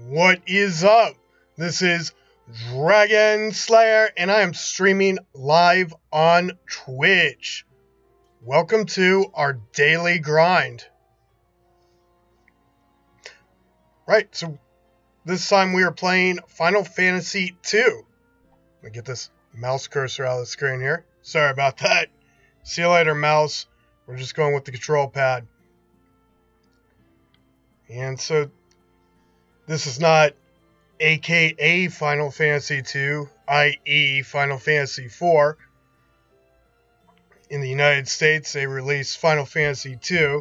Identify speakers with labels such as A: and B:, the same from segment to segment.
A: What is up? This is Dragon Slayer, and I am streaming live on Twitch. Welcome to our daily grind. Right, so this time we are playing Final Fantasy II. Let me get this mouse cursor out of the screen here. Sorry about that. See you later, mouse. We're just going with the control pad. And so, this is not aka Final Fantasy II, i.e. Final Fantasy IV. In the United States, they released Final Fantasy II,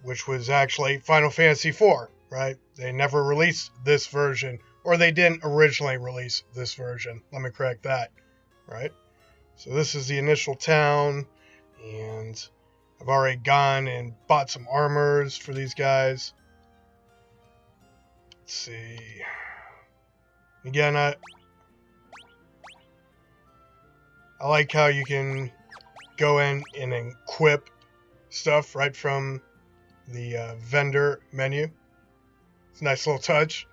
A: which was actually Final Fantasy IV, right? They never released this version, or they didn't originally release this version. Let me correct that, right? So this is the initial town, and I've already gone and bought some armors for these guys. Let's see. Again, I like how you can go in and equip stuff right from the vendor menu. It's a nice little touch.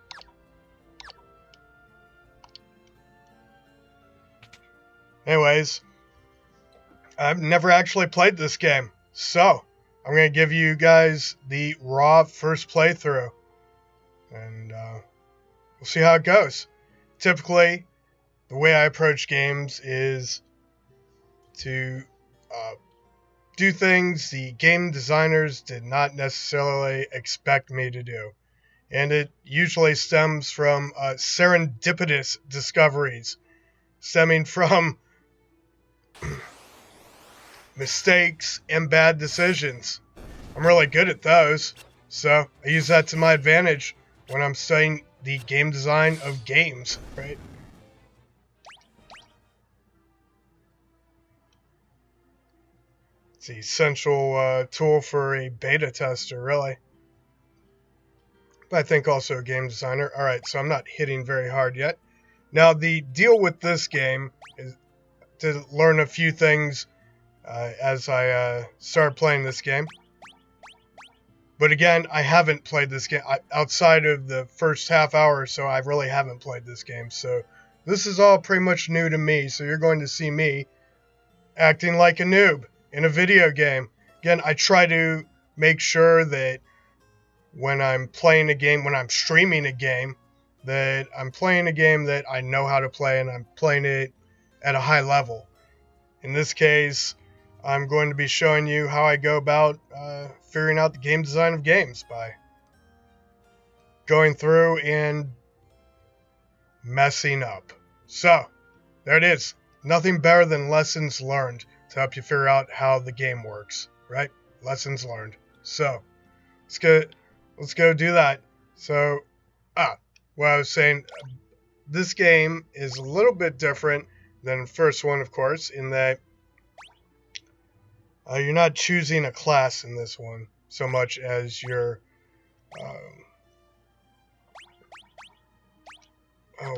A: Anyways, I've never actually played this game, so I'm going to give you guys the raw first playthrough, and we'll see how it goes. Typically, the way I approach games is to do things the game designers did not necessarily expect me to do. And it usually stems from serendipitous discoveries, stemming from mistakes and bad decisions. I'm really good at those, so I use that to my advantage when I'm studying the game design of games, right? It's the essential tool for a beta tester, really. But I think also a game designer. Alright, so I'm not hitting very hard yet. Now, the deal with this game is to learn a few things as I start playing this game. But again, I haven't played this game. Outside of the first half hour or so, I really haven't played this game. So this is all pretty much new to me. So you're going to see me acting like a noob in a video game. Again, I try to make sure that when I'm playing a game, when I'm streaming a game, that I'm playing a game that I know how to play and I'm playing it at a high level. In this case, I'm going to be showing you how I go about figuring out the game design of games by going through and messing up. So, there it is. Nothing better than lessons learned to help you figure out how the game works, right? Lessons learned. So, let's go do that. So, what I was saying, this game is a little bit different than the first one, of course, in that you're not choosing a class in this one so much as you're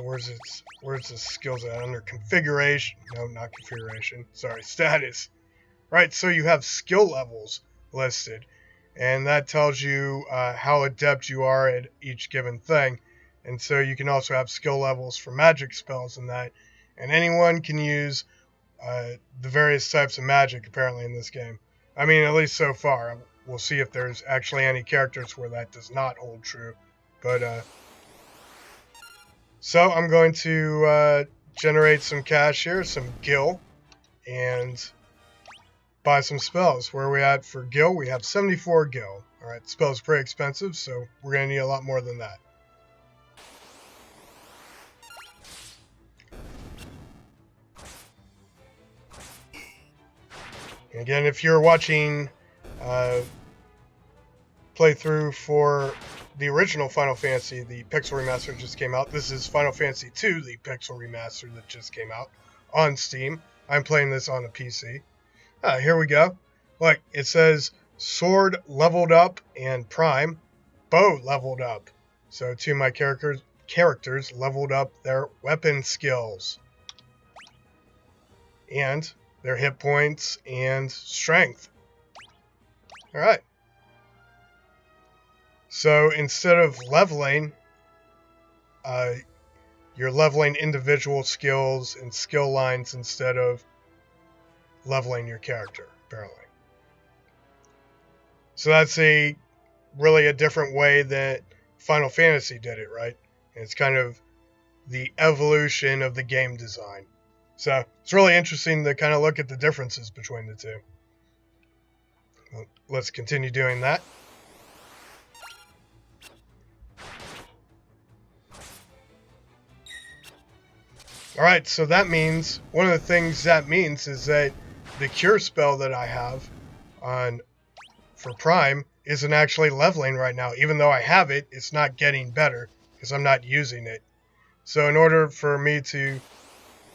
A: where's the skills at? Under configuration. No, not configuration. Sorry, status. Right, so you have skill levels listed, and that tells you how adept you are at each given thing. And so you can also have skill levels for magic spells and that. And anyone can use the various types of magic, apparently, in this game. I mean, at least so far. We'll see if there's actually any characters where that does not hold true. But, so I'm going to generate some cash here, some gil, and buy some spells. Where are we at for gil? We have 74 gil. Alright, spell's pretty expensive, so we're going to need a lot more than that. And again, if you're watching playthrough for the original Final Fantasy, the Pixel Remaster just came out. This is Final Fantasy II, the Pixel Remaster that just came out on Steam. I'm playing this on a PC. Here we go. Look, it says sword leveled up and prime, bow leveled up. So two of my characters leveled up their weapon skills and their hit points and strength. Alright. So instead of leveling, you're leveling individual skills and skill lines instead of leveling your character, apparently. So that's really a different way that Final Fantasy did it, right? And it's kind of the evolution of the game design. So it's really interesting to kind of look at the differences between the two. Well, let's continue doing that. Alright, so that means, one of the things that means is that the cure spell that I have for Prime isn't actually leveling right now. Even though I have it, it's not getting better because I'm not using it. So in order for me to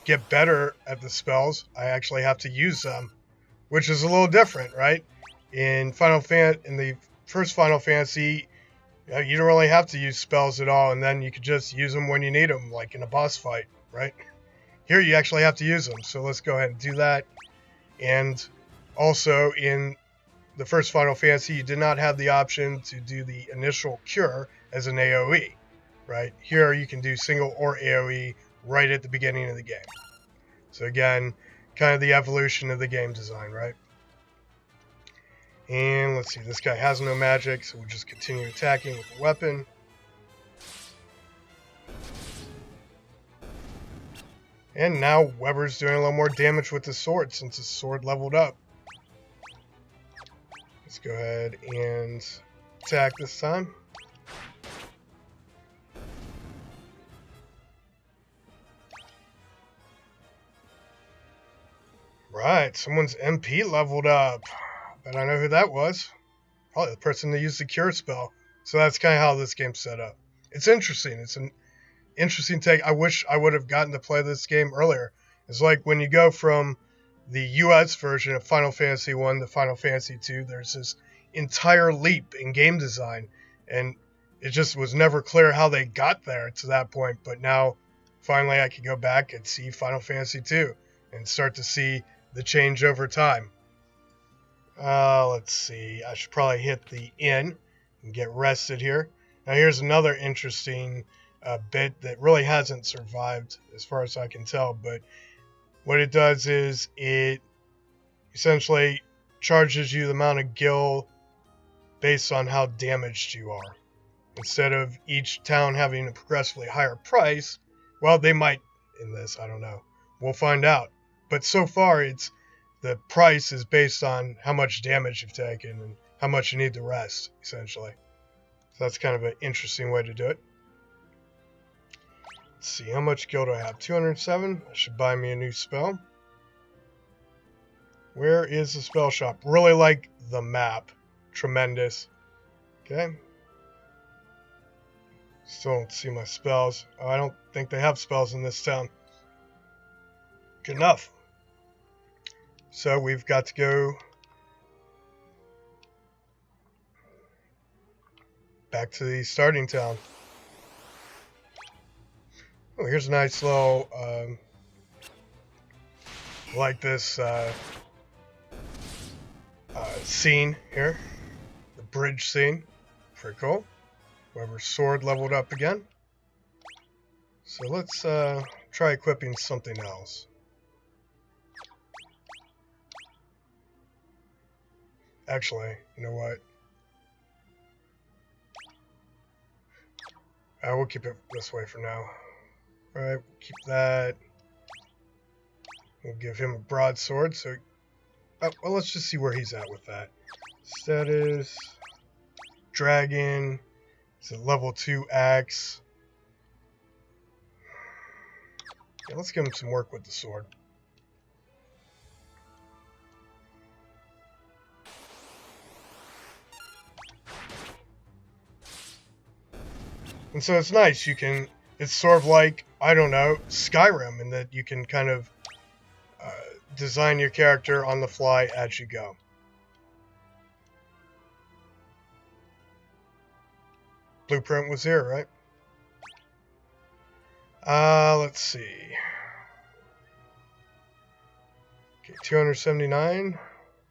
A: get better at the spells, I actually have to use them, which is a little different, right? In the first Final Fantasy, you don't really have to use spells at all, and then you could just use them when you need them, like in a boss fight, right? Here you actually have to use them, so let's go ahead and do that. And also in the first Final Fantasy, you did not have the option to do the initial cure as an AoE, right? Here you can do single or AoE right at the beginning of the game. So again, kind of the evolution of the game design, right? And let's see, this guy has no magic, so we'll just continue attacking with the weapon. And now Weber's doing a little more damage with the sword since his sword leveled up. Let's go ahead and attack this time. Right, someone's MP leveled up. But I know who that was. Probably the person that used the cure spell. So that's kind of how this game's set up. It's interesting. It's an interesting take. I wish I would have gotten to play this game earlier. It's like when you go from the US version of Final Fantasy 1 to Final Fantasy 2, there's this entire leap in game design. And it just was never clear how they got there to that point. But now, finally, I can go back and see Final Fantasy 2 and start to see the change over time. Let's see. I should probably hit the inn and get rested here. Now here's another interesting bit that really hasn't survived as far as I can tell. But what it does is it essentially charges you the amount of gil based on how damaged you are. Instead of each town having a progressively higher price, well, they might in this. I don't know. We'll find out. But so far, the price is based on how much damage you've taken and how much you need to rest, essentially. So that's kind of an interesting way to do it. Let's see, how much gil do I have? 207. I should buy me a new spell. Where is the spell shop? Really like the map. Tremendous. Okay. Still don't see my spells. Oh, I don't think they have spells in this town. Good enough. So we've got to go back to the starting town. Oh, here's a nice little, like this scene here. The bridge scene. Pretty cool. Weber's sword leveled up again. So let's try equipping something else. Actually, you know what? We'll keep it this way for now. Alright, we'll keep that. We'll give him a broadsword. So, well, let's just see where he's at with that. Status. Dragon. It's a level 2 axe. Yeah, let's give him some work with the sword. And so it's nice, it's sort of like, I don't know, Skyrim, in that you can kind of design your character on the fly as you go. Blueprint was here, right? Let's see. Okay, 279.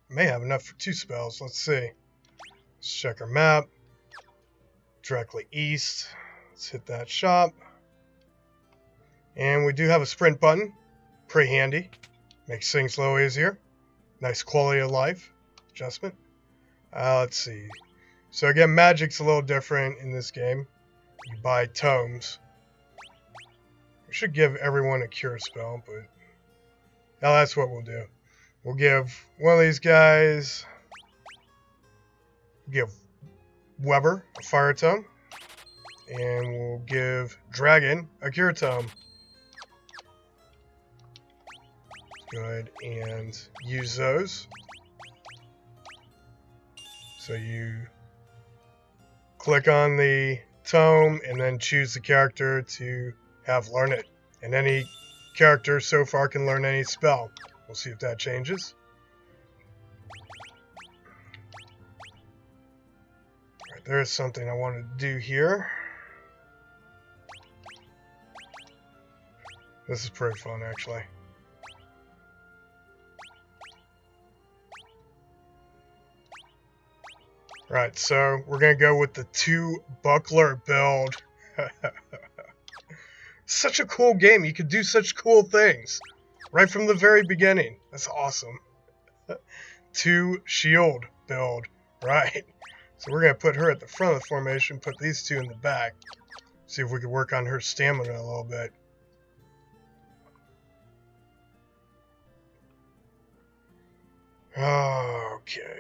A: May have enough for 2 spells, let's see. Let's check our map. directly east. Let's hit that shop. And we do have a sprint button. Pretty handy. Makes things a little easier. Nice quality of life adjustment. Let's see. So again, magic's a little different in this game. You buy tomes. We should give everyone a cure spell, but now that's what we'll do. We'll give one of these guys, give Weber a fire tome, and we'll give Dragon a cure tome. Go ahead and use those. So you click on the tome and then choose the character to have learn it. And any character so far can learn any spell. We'll see if that changes. Alright, there's something I wanted to do here. This is pretty fun, actually. Right, so we're going to go with the 2 buckler build. Such a cool game. You could do such cool things right from the very beginning. That's awesome. 2 shield build. Right. So we're going to put her at the front of the formation, put these 2 in the back. See if we can work on her stamina a little bit. Okay.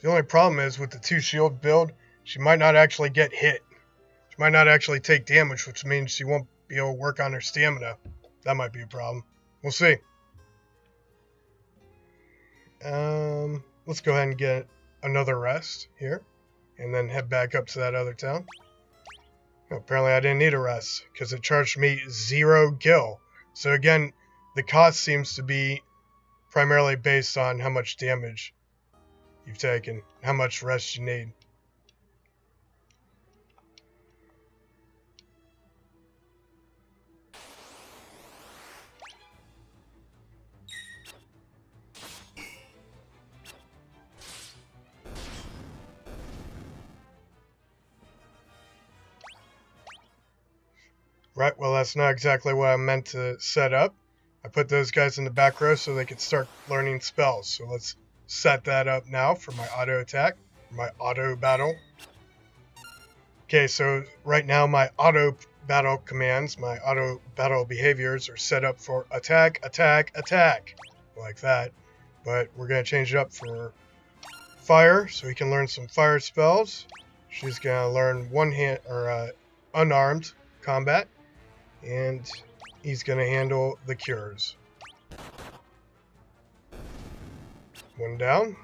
A: The only problem is with the 2 shield build, she might not actually get hit. She might not actually take damage, which means she won't be able to work on her stamina. That might be a problem. We'll see. Let's go ahead and get another rest here, and then head back up to that other town. Well, apparently I didn't need a rest, because it charged me 0 gil. So again, the cost seems to be primarily based on how much damage you've taken, how much rest you need. Right, well that's not exactly what I meant to set up. I put those guys in the back row so they could start learning spells. So let's set that up now for my auto attack, my auto battle. Okay, so right now my auto battle commands, my auto battle behaviors are set up for attack, attack, attack, like that. But we're going to change it up for fire, so he can learn some fire spells. She's going to learn unarmed combat, and he's going to handle the cures. One down.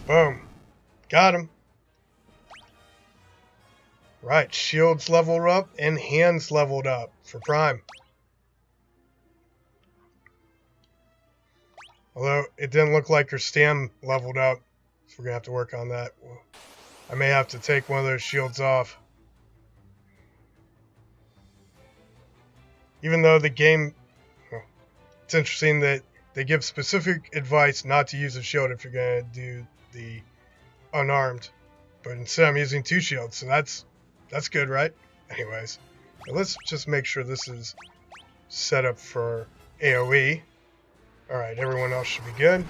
A: Boom. Got him. Right, shields leveled up and hands leveled up for Prime. Although it didn't look like her stam leveled up, so we're going to have to work on that. I may have to take one of those shields off. Even though the game, it's interesting that they give specific advice not to use a shield if you're going to do the unarmed. But instead I'm using 2 shields, so that's good, right? Anyways, let's just make sure this is set up for AoE. Alright, everyone else should be good.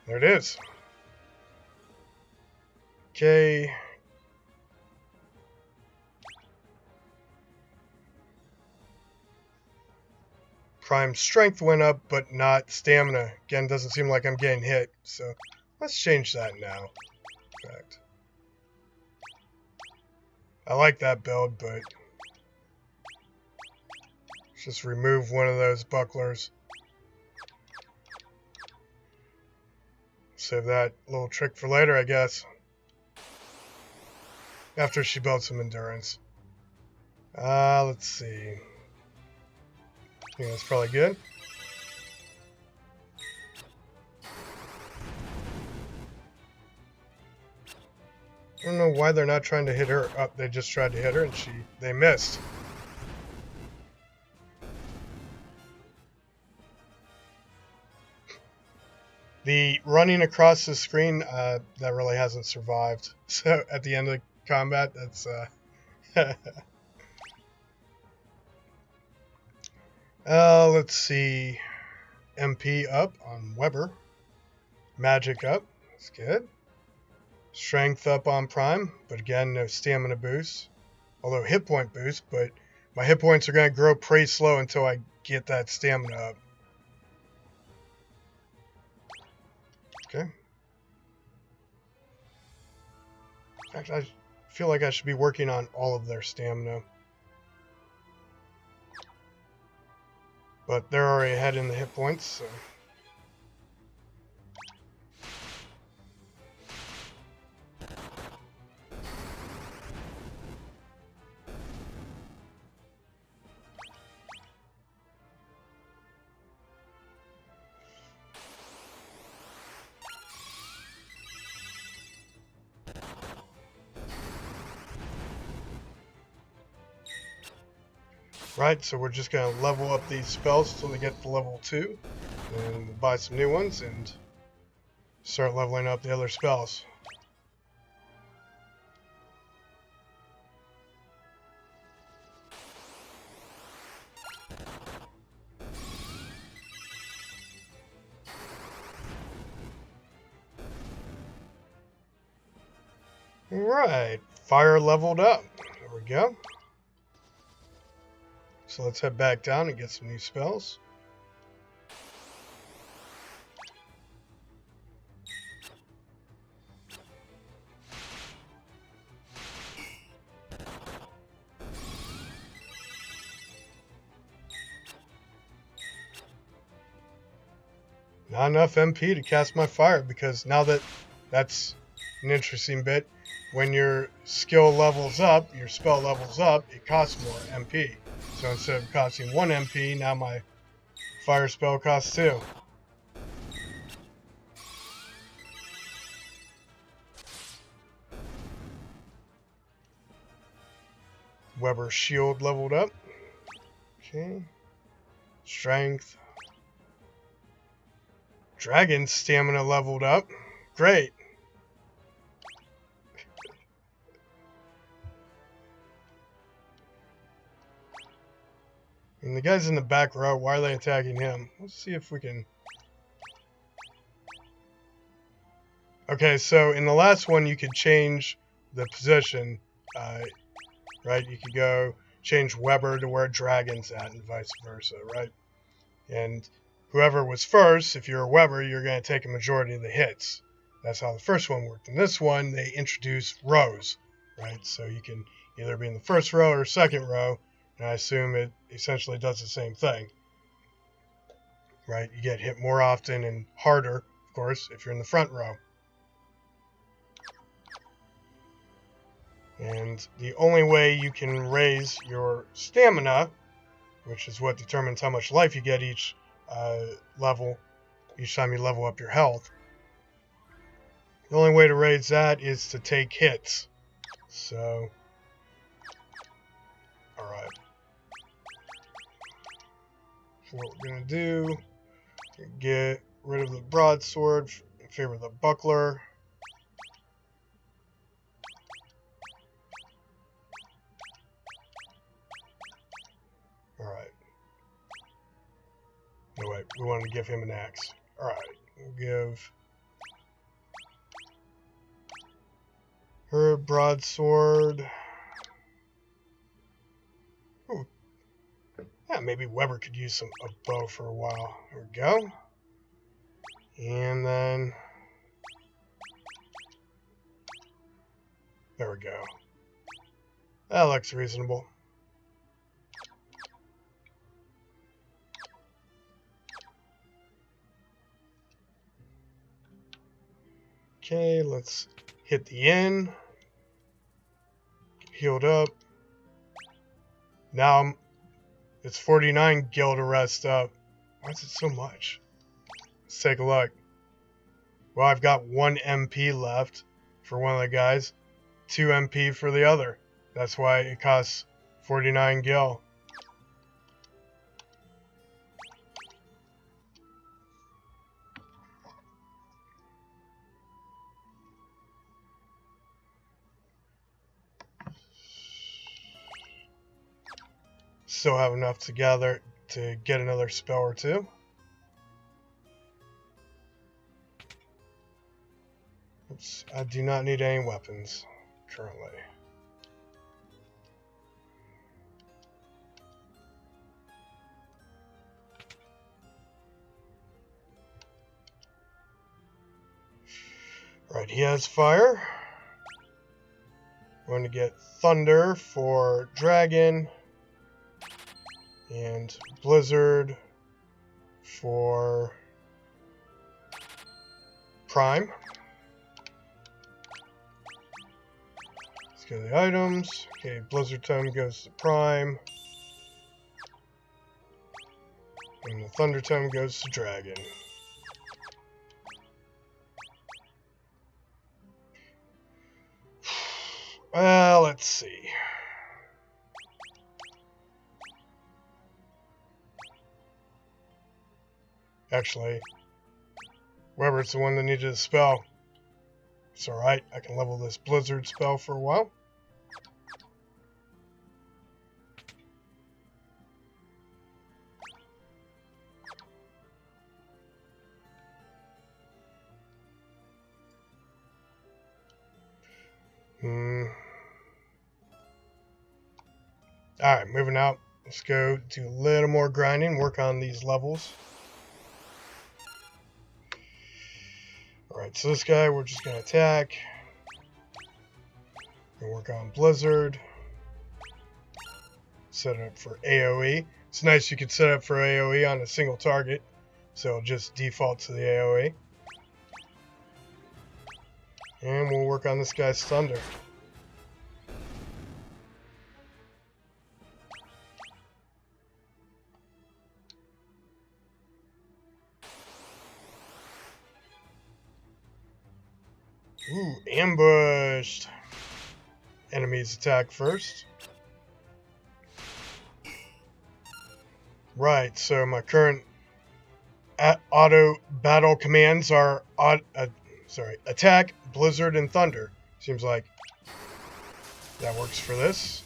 A: There it is. Okay. Prime strength went up, but not stamina. Again, doesn't seem like I'm getting hit, so let's change that now. In fact, I like that build, but let's just remove one of those bucklers. Save that little trick for later, I guess. After she builds some endurance. Let's see. think that's probably good. I don't know why they're not trying to hit her. Oh, they just tried to hit her and they missed. The running across the screen, that really hasn't survived. So at the end of the combat, that's let's see. MP up on Weber. Magic up. That's good. Strength up on Prime, but again, no stamina boost. Although hit point boost, but my hit points are going to grow pretty slow until I get that stamina up. Okay. In fact, I feel like I should be working on all of their stamina. But they're already ahead in the hit points, so... Right, so we're just going to level up these spells until they get to level 2. And we'll buy some new ones and start leveling up the other spells. Alright, fire leveled up. There we go. So let's head back down and get some new spells. Not enough MP to cast my fire, because now that's an interesting bit. When your skill levels up, your spell levels up, it costs more MP. So instead of costing 1 MP, now my fire spell costs 2. Weber's shield leveled up. Okay. Strength. Dragon's stamina leveled up. Great. And the guys in the back row, why are they attacking him? Let's see if we can... Okay, so in the last one, you could change the position, right? You could go change Weber to where Dragon's at and vice versa, right? And whoever was first, if you're a Weber, you're going to take a majority of the hits. That's how the first one worked. In this one, they introduced rows, right? So you can either be in the first row or second row, and I assume it essentially does the same thing, right? You get hit more often and harder, of course, if you're in the front row. And the only way you can raise your stamina, which is what determines how much life you get each level, each time you level up your health, the only way to raise that is to take hits. So, alright. So what we're going to do, get rid of the broadsword in favor of the buckler. Alright. No, wait, we wanted to give him an axe. Alright, we'll give her a broadsword. Ooh. Yeah, maybe Weber could use a bow for a while. There we go. And then... there we go. That looks reasonable. Okay, let's hit the inn. Healed up. Now It's 49 gil to rest up. Why is it so much? Let's take a look. Well, I've got 1 MP left for one of the guys, 2 MP for the other. That's why it costs 49 gil. Still have enough together to get another spell or two. Oops, I do not need any weapons currently. Right, he has fire. I'm going to get thunder for dragon and blizzard for prime. Let's go to the items. Okay, blizzard tome goes to prime. And the thunder tome goes to dragon. Well, let's see. Actually, Weber's the one that needed a spell. It's alright, I can level this blizzard spell for a while. Alright, moving out. Let's go do a little more grinding, work on these levels. Alright, so this guy we're just going to attack. We'll work on Blizzard. Set it up for AoE. It's nice you can set up for AoE on a single target, so it'll just default to the AoE. And we'll work on this guy's Thunder. Ooh, ambushed. Enemies attack first. Right, so my current auto battle commands are attack, blizzard, and thunder. Seems like that works for this.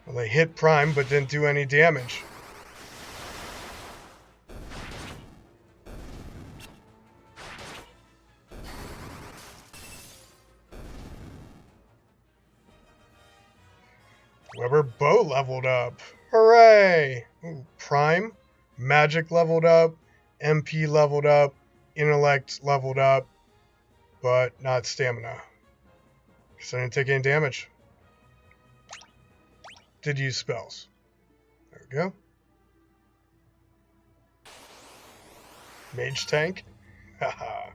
A: Well, they hit prime but didn't do any damage. Weber bow leveled up. Hooray! Ooh, prime, magic leveled up, MP leveled up, intellect leveled up, but not stamina. Because I didn't take any damage. Did use spells. There we go. Mage tank. Haha.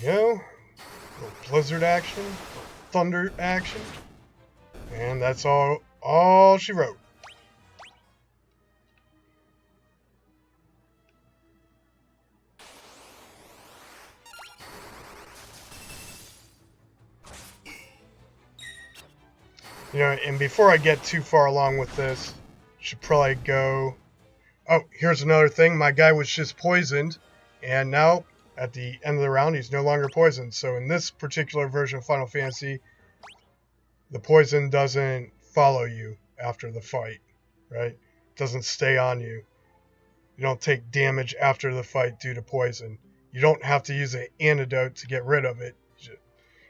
A: Go. Little blizzard action, thunder action, and that's all she wrote. You know, and before I get too far along with this, should probably go. Oh, here's another thing. My guy was just poisoned, and now at the end of the round, he's no longer poisoned. So in this particular version of Final Fantasy, the poison doesn't follow you after the fight, right? It doesn't stay on you. You don't take damage after the fight due to poison. You don't have to use an antidote to get rid of it.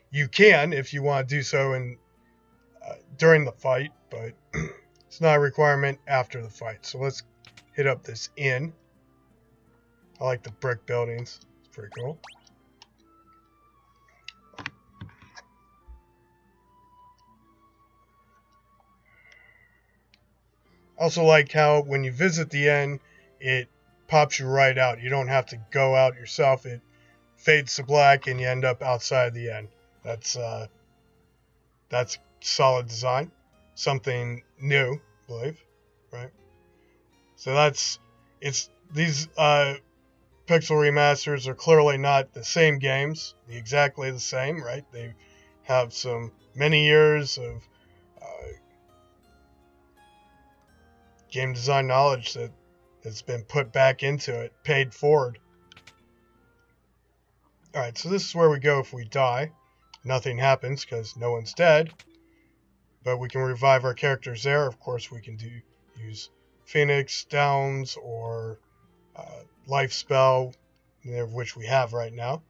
A: You can if you want to do so during the fight, but it's not a requirement after the fight. So let's hit up this inn. I like the brick buildings. It's pretty cool. Also like how when you visit the inn, it pops you right out. You don't have to go out yourself. It fades to black and you end up outside the inn. That's solid design. Something new, I believe, right? So these Pixel remasters are clearly not the same games, exactly the same, right? They have many years of game design knowledge that has been put back into it, paid forward. Alright, so this is where we go if we die. Nothing happens because no one's dead. But we can revive our characters there. Of course, we can use Phoenix, Downs, or Life Spell, of which we have right now.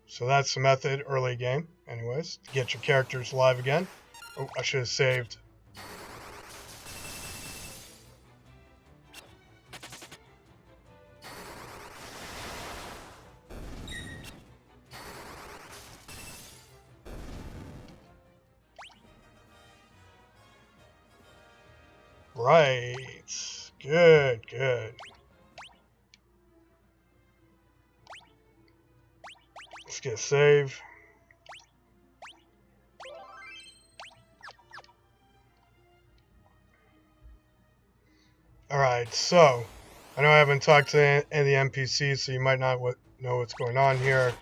A: So that's the method early game, anyways, to get your characters alive again. Oh, I should have saved. Right. Good, good. Let's get a save. Alright, so I know I haven't talked to any of the NPCs, so you might not know what's going on here.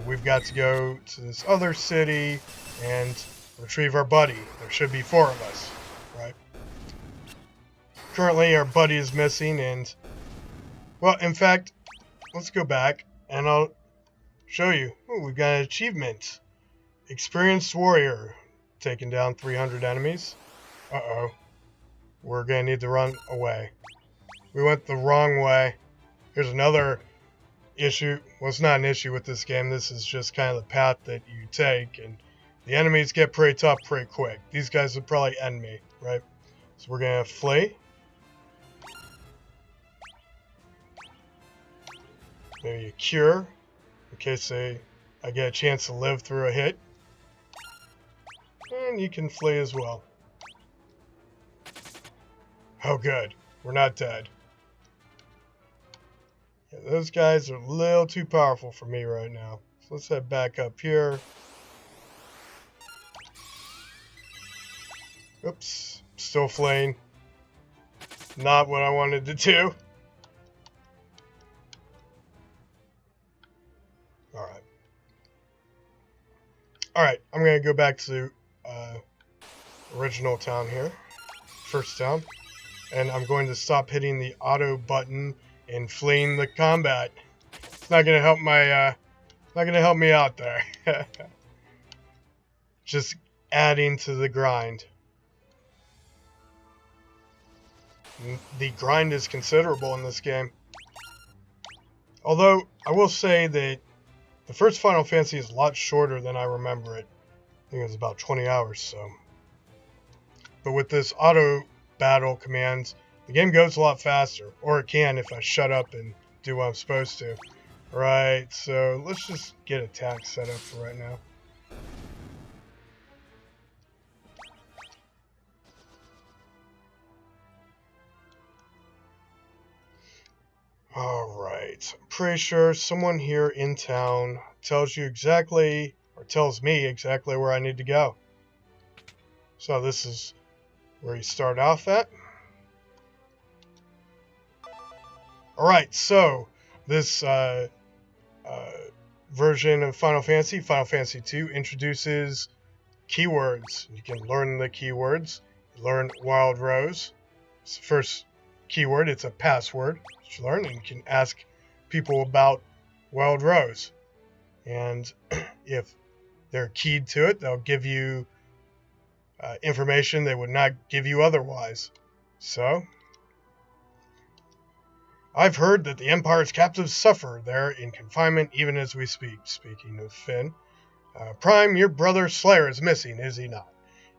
A: We've got to go to this other city and retrieve our buddy. There should be 4 of us, right? Currently, our buddy is missing, and, well, in fact, let's go back, and I'll show you. Ooh, we've got an achievement. Experienced Warrior. Taking down 300 enemies. Uh-oh. We're going to need to run away. We went the wrong way. Here's another issue. Well, it's not an issue with this game. This is just kind of the path that you take, and the enemies get pretty tough pretty quick. These guys would probably end me, right? So we're going to flee. Maybe a cure, in case I get a chance to live through a hit. And you can flee as well. Oh good, we're not dead. Yeah, those guys are a little too powerful for me right now. So let's head back up here. Oops, still fleeing. Not what I wanted to do. Alright, I'm going to go back to original town here. First town. And I'm going to stop hitting the auto button and fleeing the combat. It's not going to help me out there. Just adding to the grind. The grind is considerable in this game. Although, I will say that the first Final Fantasy is a lot shorter than I remember it. I think it was about 20 hours, so. But with this auto battle commands, the game goes a lot faster. Or it can if I shut up and do what I'm supposed to. Right, so let's just get attack set up for right now. Alright, I'm pretty sure someone here in town tells you exactly, or tells me exactly where I need to go. So this is where you start off at. Alright, so this version of Final Fantasy II, introduces keywords. You can learn the keywords. You learn Wild Rose. It's the first keyword. It's a password that you learn, and you can ask people about Wild Rose. And if they're keyed to it, they'll give you information they would not give you otherwise. So, I've heard that the Empire's captives suffer there in confinement even as we speak. Speaking of Finn, Prime, your brother Slayer is missing, is he not?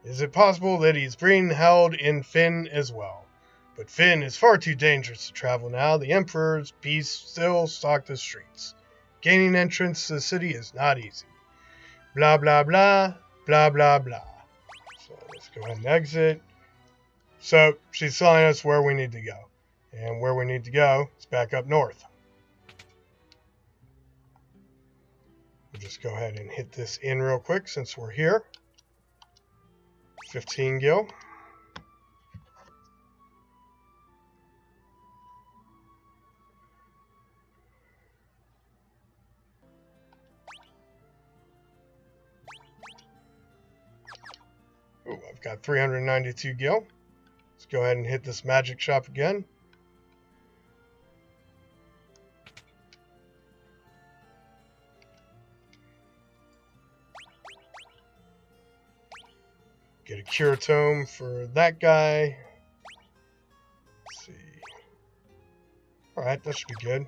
A: Is it possible that he's being held in Finn as well? But Finn is far too dangerous to travel now. The Emperor's beasts still stalk the streets. Gaining entrance to the city is not easy. Blah, blah, blah, blah, blah, blah. So let's go ahead and exit. So she's telling us where we need to go. And where we need to go is back up north. We'll just go ahead and hit this in real quick since we're here. 15 gil. Ooh, I've got 392 gil. Let's go ahead and hit this magic shop again. Get a cure tome for that guy. Let's see. Alright, that should be good.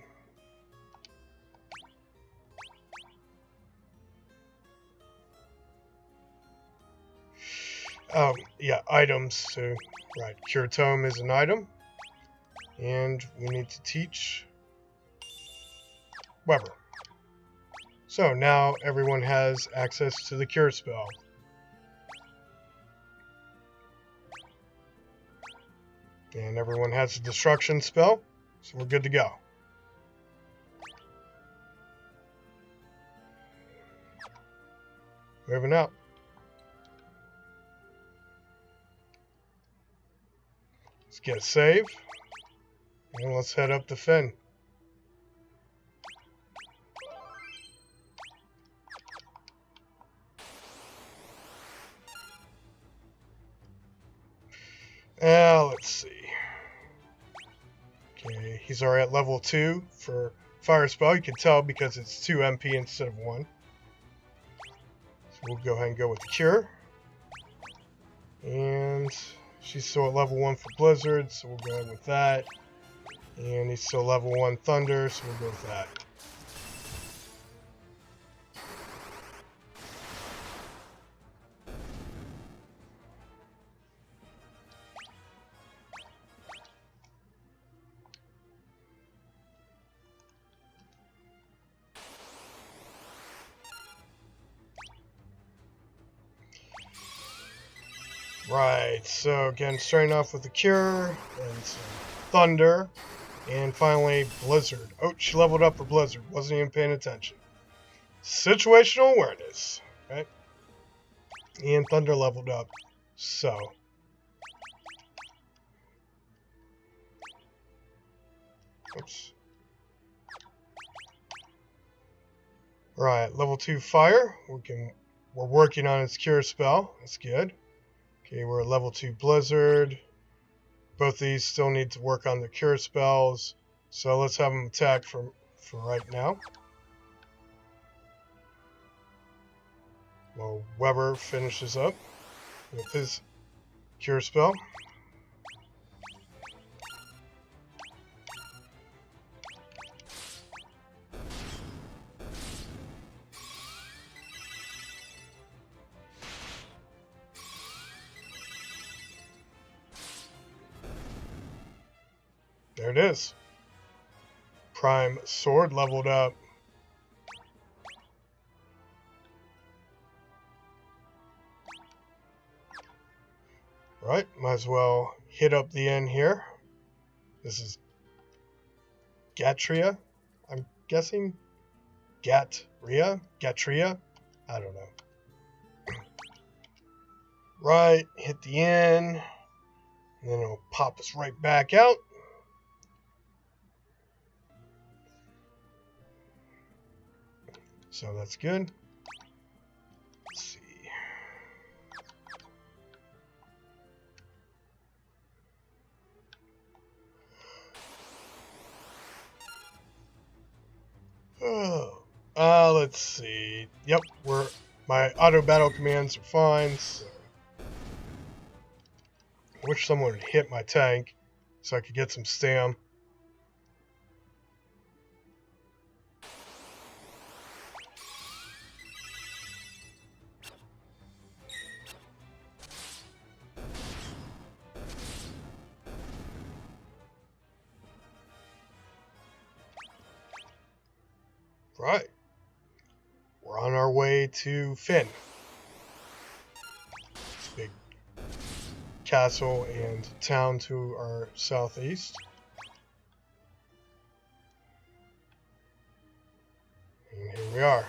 A: Oh, yeah, items. So, right, cure tome is an item. And we need to teach Weber. So now everyone has access to the cure spell. And everyone has a destruction spell, so we're good to go. Moving out. Let's get a save. And let's head up to Fynn. Let's see. Okay, he's already at level 2 for fire spell. You can tell because it's 2 MP instead of 1. So we'll go ahead and go with the cure. And she's still at level 1 for blizzard, so we'll go ahead with that. And he's still level 1 thunder, so we'll go with that. Right, so again, starting off with the cure, and some thunder, and finally blizzard. Oh, she leveled up for blizzard. Wasn't even paying attention. Situational awareness, right? And thunder leveled up. So, oops. Right, level 2 fire. We're working on its cure spell. That's good. Okay, we're at level 2 blizzard. Both these still need to work on their cure spells. So let's have them attack for right now. Well, Weber finishes up with his cure spell. There it is. Prime sword leveled up. Right, might as well hit up the end here. This is Gatria, I'm guessing. Gatria? I don't know. Right, hit the end. And then it'll pop us right back out. So that's good. Let's see. Let's see. Yep, my auto battle commands are fine. So I wish someone would hit my tank so I could get some stam. Right. We're on our way to Fynn. This big castle and town to our southeast. And here we are.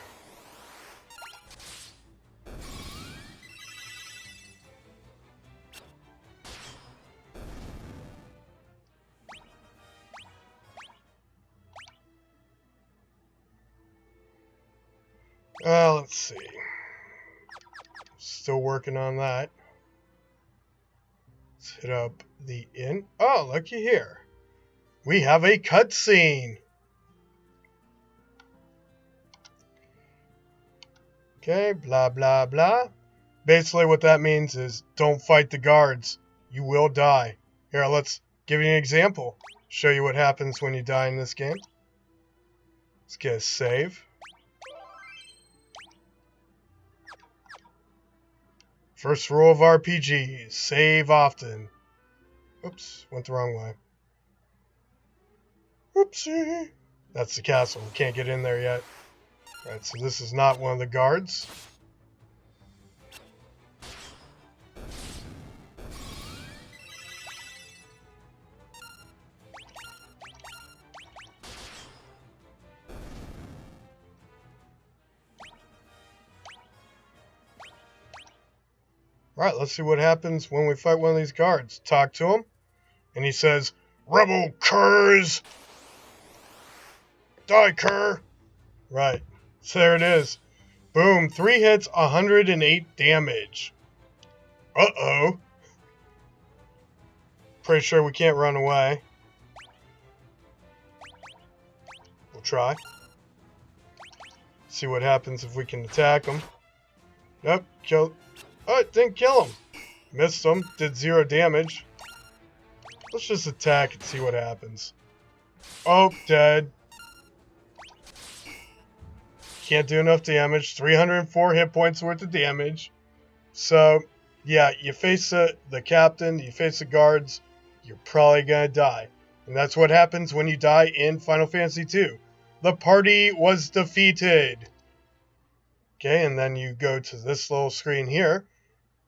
A: Let's see. Still working on that. Let's hit up the inn. Oh, looky here. We have a cutscene. Okay, blah, blah, blah. Basically what that means is don't fight the guards. You will die. Here, let's give you an example. Show you what happens when you die in this game. Let's get a save. First rule of RPG, save often. Oops, went the wrong way. Oopsie. That's the castle. We can't get in there yet. Alright, so this is not one of the guards. Alright, let's see what happens when we fight one of these guards. Talk to him, and he says, "Rebel curs! Die, cur!" Right, so there it is. Boom, 3 hits, 108 damage. Uh-oh. Pretty sure we can't run away. We'll try. See what happens if we can attack him. Yep, kill. Oh, it didn't kill him. Missed him, did 0 damage. Let's just attack and see what happens. Oh, dead. Can't do enough damage. 304 hit points worth of damage. So, yeah, you face the captain, you face the guards, you're probably gonna die. And that's what happens when you die in Final Fantasy II. The party was defeated. Okay, and then you go to this little screen here,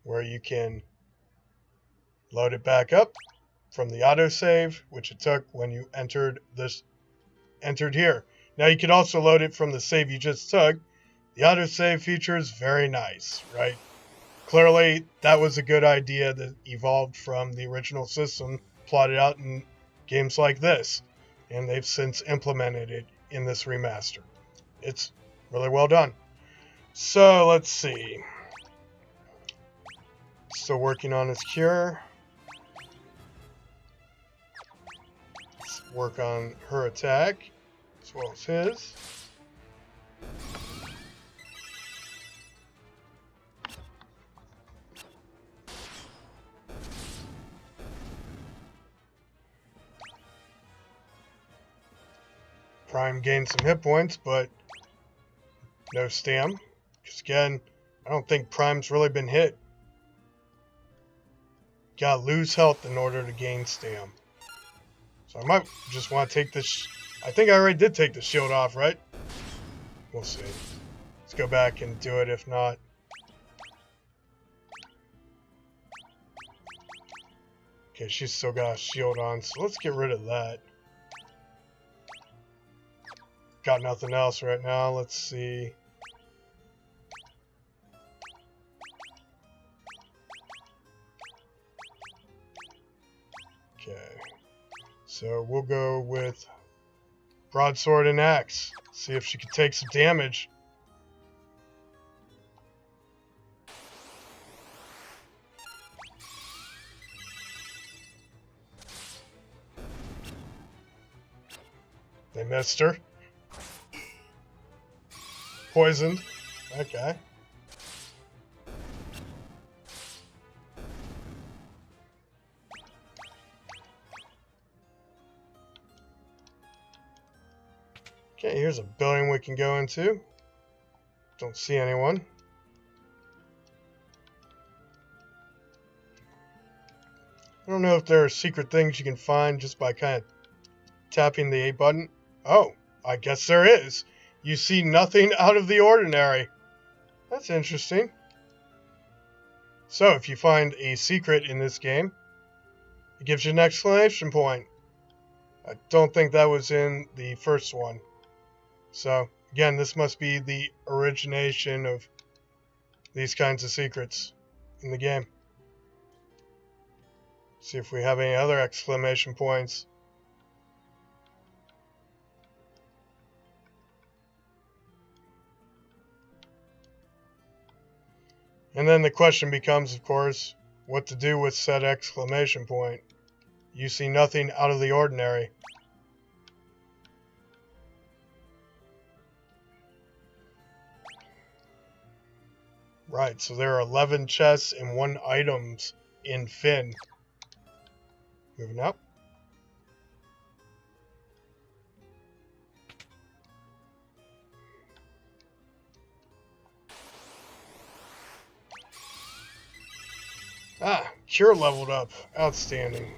A: where you can load it back up from the autosave, which it took when you entered here. Now you can also load it from the save you just took. The autosave feature is very nice, right? Clearly, that was a good idea that evolved from the original system plotted out in games like this, and they've since implemented it in this remaster. It's really well done. So let's see. Still working on his cure. Let's work on her attack as well as his. Prime gained some hit points, but no stam. Because again, I don't think Prime's really been hit. Gotta lose health in order to gain stam. So I might just want to take this. I think I already did take the shield off, right? We'll see. Let's go back and do it if not. Okay, she's still got a shield on, so let's get rid of that. Got nothing else right now. Let's see. Okay, so we'll go with broadsword and axe. See if she can take some damage. They missed her. Poisoned. Okay. Okay, here's a building we can go into. Don't see anyone. I don't know if there are secret things you can find just by kind of tapping the A button. Oh, I guess there is. You see nothing out of the ordinary. That's interesting. So if you find a secret in this game, it gives you an exclamation point. I don't think that was in the first one. So again, this must be the origination of these kinds of secrets in the game. See if we have any other exclamation points. And then the question becomes, of course, what to do with said exclamation point. You see nothing out of the ordinary. Right, so there are 11 chests and 1 items in Fynn. Moving up. Ah, Cure leveled up. Outstanding.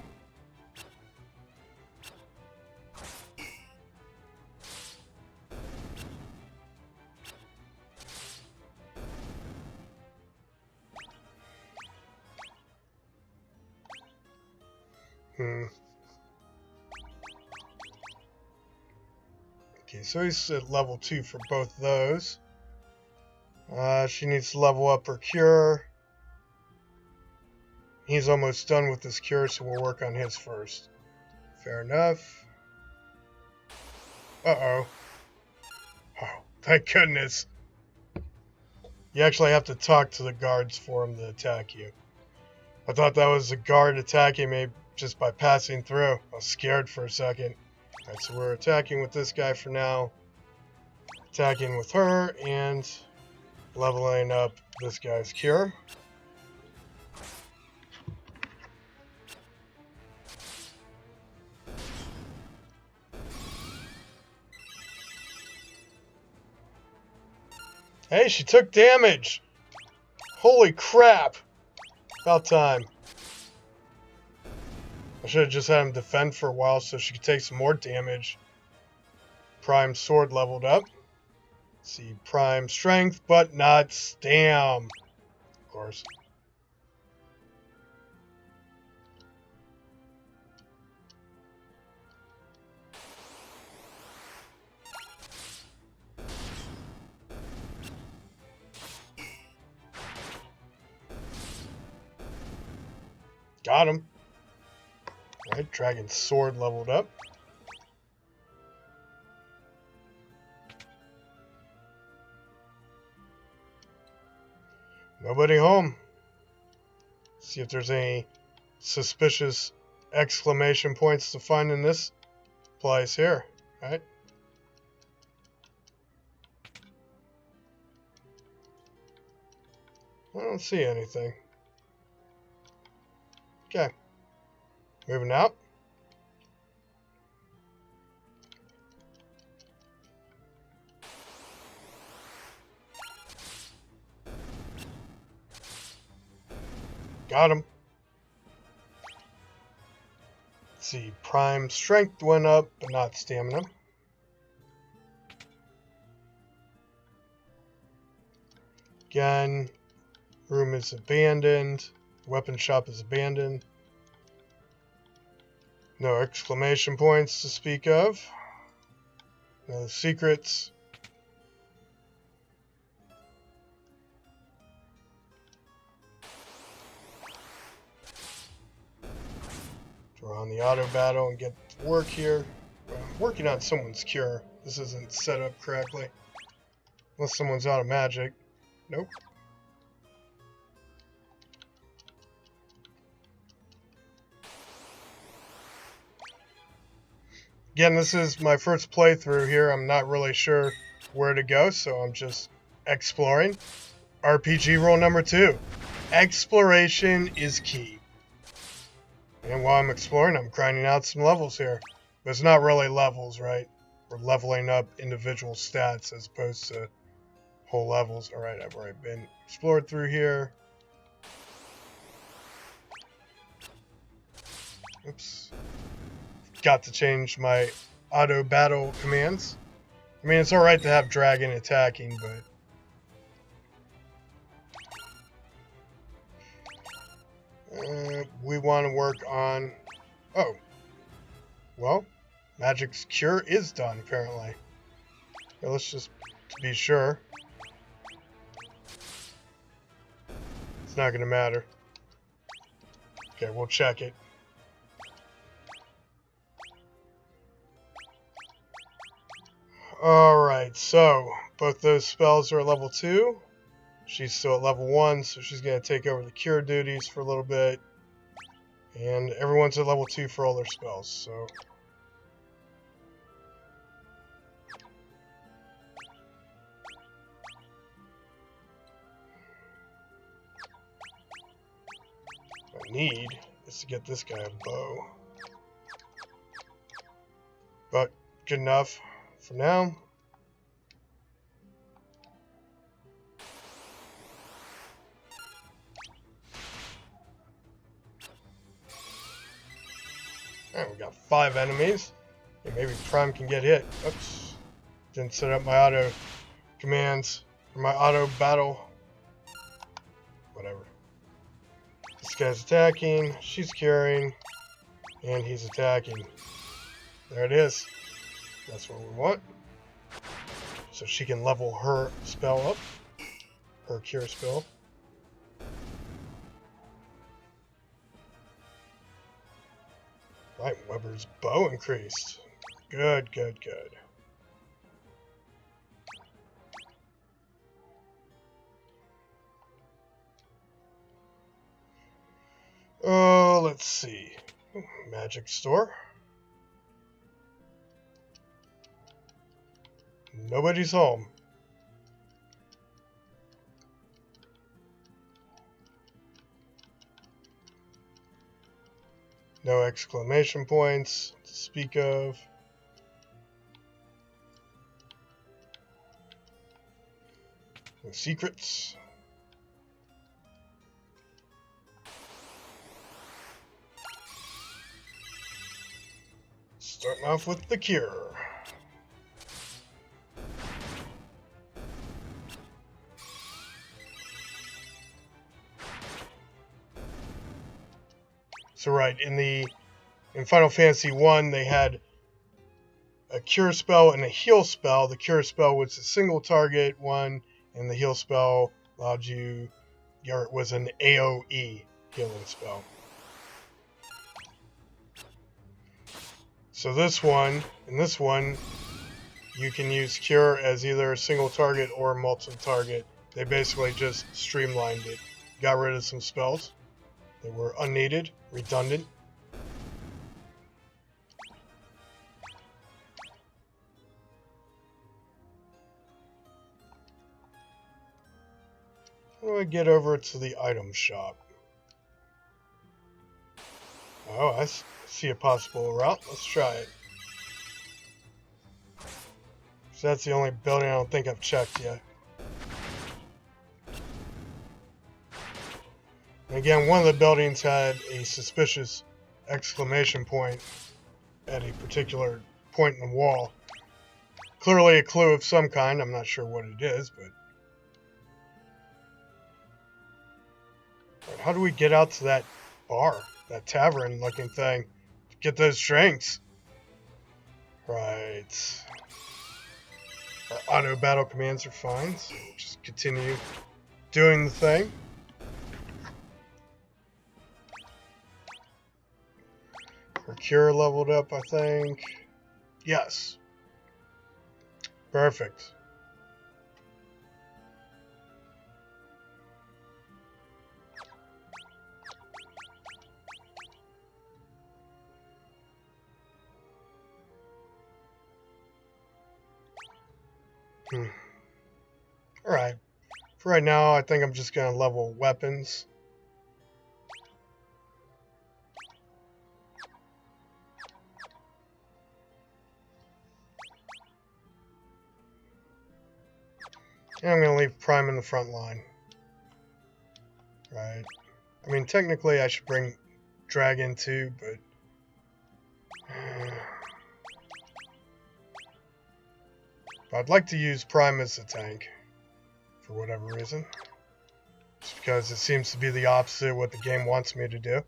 A: Okay, so he's at level 2 for both those. She needs to level up her cure. He's almost done with his cure, so we'll work on his first. Fair enough. Uh-oh. Oh, thank goodness. You actually have to talk to the guards for him to attack you. I thought that was a guard attacking me just by passing through. I was scared for a second. Alright, so we're attacking with this guy for now. Attacking with her and leveling up this guy's cure. Hey, she took damage! Holy crap! About time. I should have just had him defend for a while so she could take some more damage. Prime sword leveled up. Let's see, prime strength, but not stam. Of course. Got him. Alright, dragon sword leveled up. Nobody home. See if there's any suspicious exclamation points to find in this place here. Right? I don't see anything. Okay. Moving out. Got him. Let's see, prime strength went up, but not stamina. Again, room is abandoned. Weapon shop is abandoned. No exclamation points to speak of. No secrets. Draw on the auto battle and get to work here. I'm working on someone's cure. This isn't set up correctly. Unless someone's out of magic. Nope. Again, this is my first playthrough here. I'm not really sure where to go, so I'm just exploring. RPG rule number 2. Exploration is key. And while I'm exploring, I'm grinding out some levels here. But it's not really levels, right? We're leveling up individual stats as opposed to whole levels. Alright, I've already been explored through here. Oops. Got to change my auto battle commands. I mean, it's alright to have dragon attacking, but We want to work on... Oh. Well, Magic's cure is done, apparently. Okay, let's just be sure. It's not going to matter. Okay, we'll check it. Alright, so both those spells are at level 2. She's still at level 1, so she's going to take over the cure duties for a little bit. And everyone's at level 2 for all their spells, so... What I need is to get this guy a bow. But good enough for now. Alright, we got 5 enemies. Okay, maybe Prime can get hit. Oops. Didn't set up my auto commands or my auto battle. Whatever. This guy's attacking, she's curing, and he's attacking. There it is. That's what we want. So she can level her spell up. Her cure spell. Right, Weber's bow increased. Good, good, good. Oh, let's see. Magic store. Nobody's home. No exclamation points to speak of. No secrets. Starting off with the cure. So right, in Final Fantasy 1, they had a cure spell and a heal spell. The cure spell was a single target one, and the heal spell allowed you, it was an AoE healing spell. So in this one, you can use cure as either a single target or a multi-target. They basically just streamlined it, got rid of some spells that were unneeded, redundant. How do I get over to the item shop? Oh, I see a possible route. Let's try it. So that's the only building I don't think I've checked yet. And again, one of the buildings had a suspicious exclamation point at a particular point in the wall. Clearly a clue of some kind. I'm not sure what it is, but... Right, how do we get out to that bar? That tavern-looking thing? To get those drinks? Right. Our auto battle commands are fine, so we'll just continue doing the thing. Her cure leveled up, I think. Yes. Perfect. Alright. For right now, I think I'm just going to level weapons. And I'm going to leave Prime in the front line. Right. I mean, technically I should bring Dragon too, but... But I'd like to use Prime as a tank. For whatever reason. Just because it seems to be the opposite of what the game wants me to do.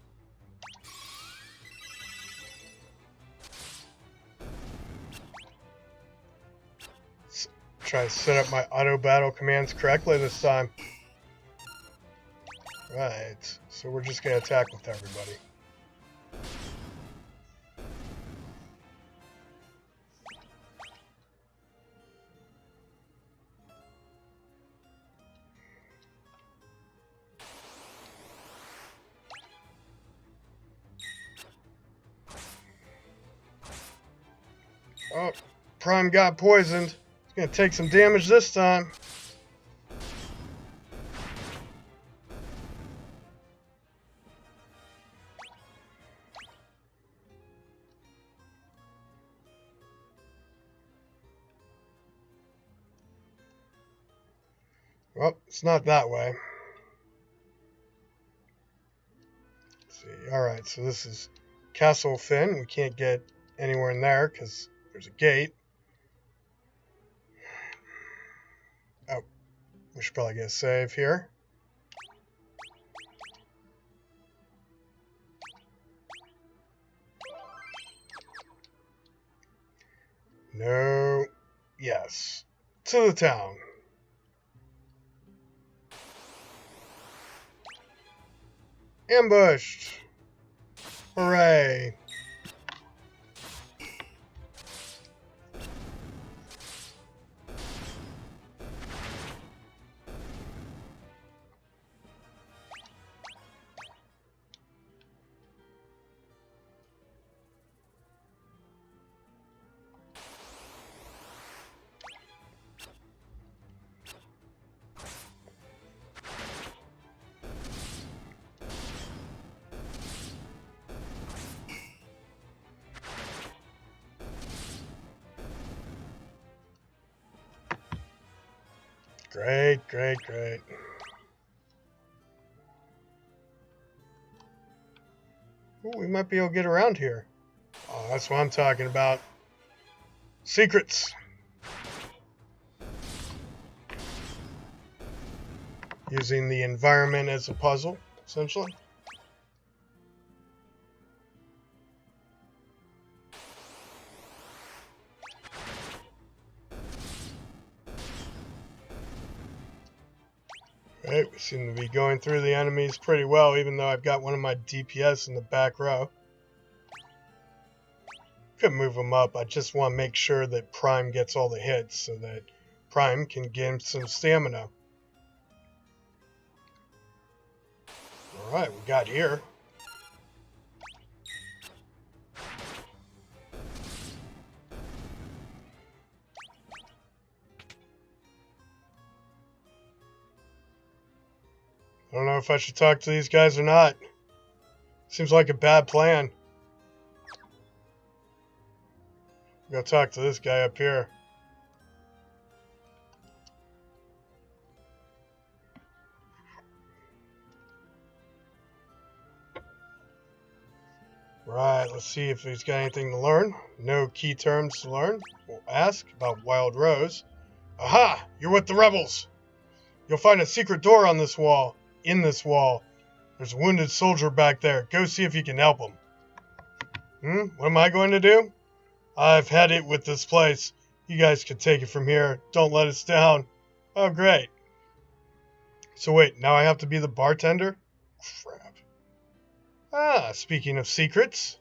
A: Let's try to set up my auto battle commands correctly this time. Right, so we're just going to attack with everybody. Oh, Prime got poisoned. He's going to take some damage this time. Well, it's not that way. Let's see. Alright, so this is Castle Finn. We can't get anywhere in there because there's a gate. Oh, we should probably get a save here. No. Yes. To the town. Ambushed! Hooray! Great, great, great. Ooh, we might be able to get around here. Oh, that's what I'm talking about. Secrets. Using the environment as a puzzle, essentially. Right, we seem to be going through the enemies pretty well, even though I've got one of my DPS in the back row. Could move him up. I just want to make sure that Prime gets all the hits so that Prime can get him some stamina. Alright, we got here. I don't know if I should talk to these guys or not. Seems like a bad plan. Go talk to this guy up here. Right, let's see if he's got anything to learn. No key terms to learn. We'll ask about Wild Rose. Aha! You're with the rebels! You'll find a secret door on this wall. In this wall. There's a wounded soldier back there. Go see if you can help him. What am I going to do? I've had it with this place. You guys can take it from here. Don't let us down. Oh, great. So wait, now I have to be the bartender? Crap. Ah, speaking of secrets.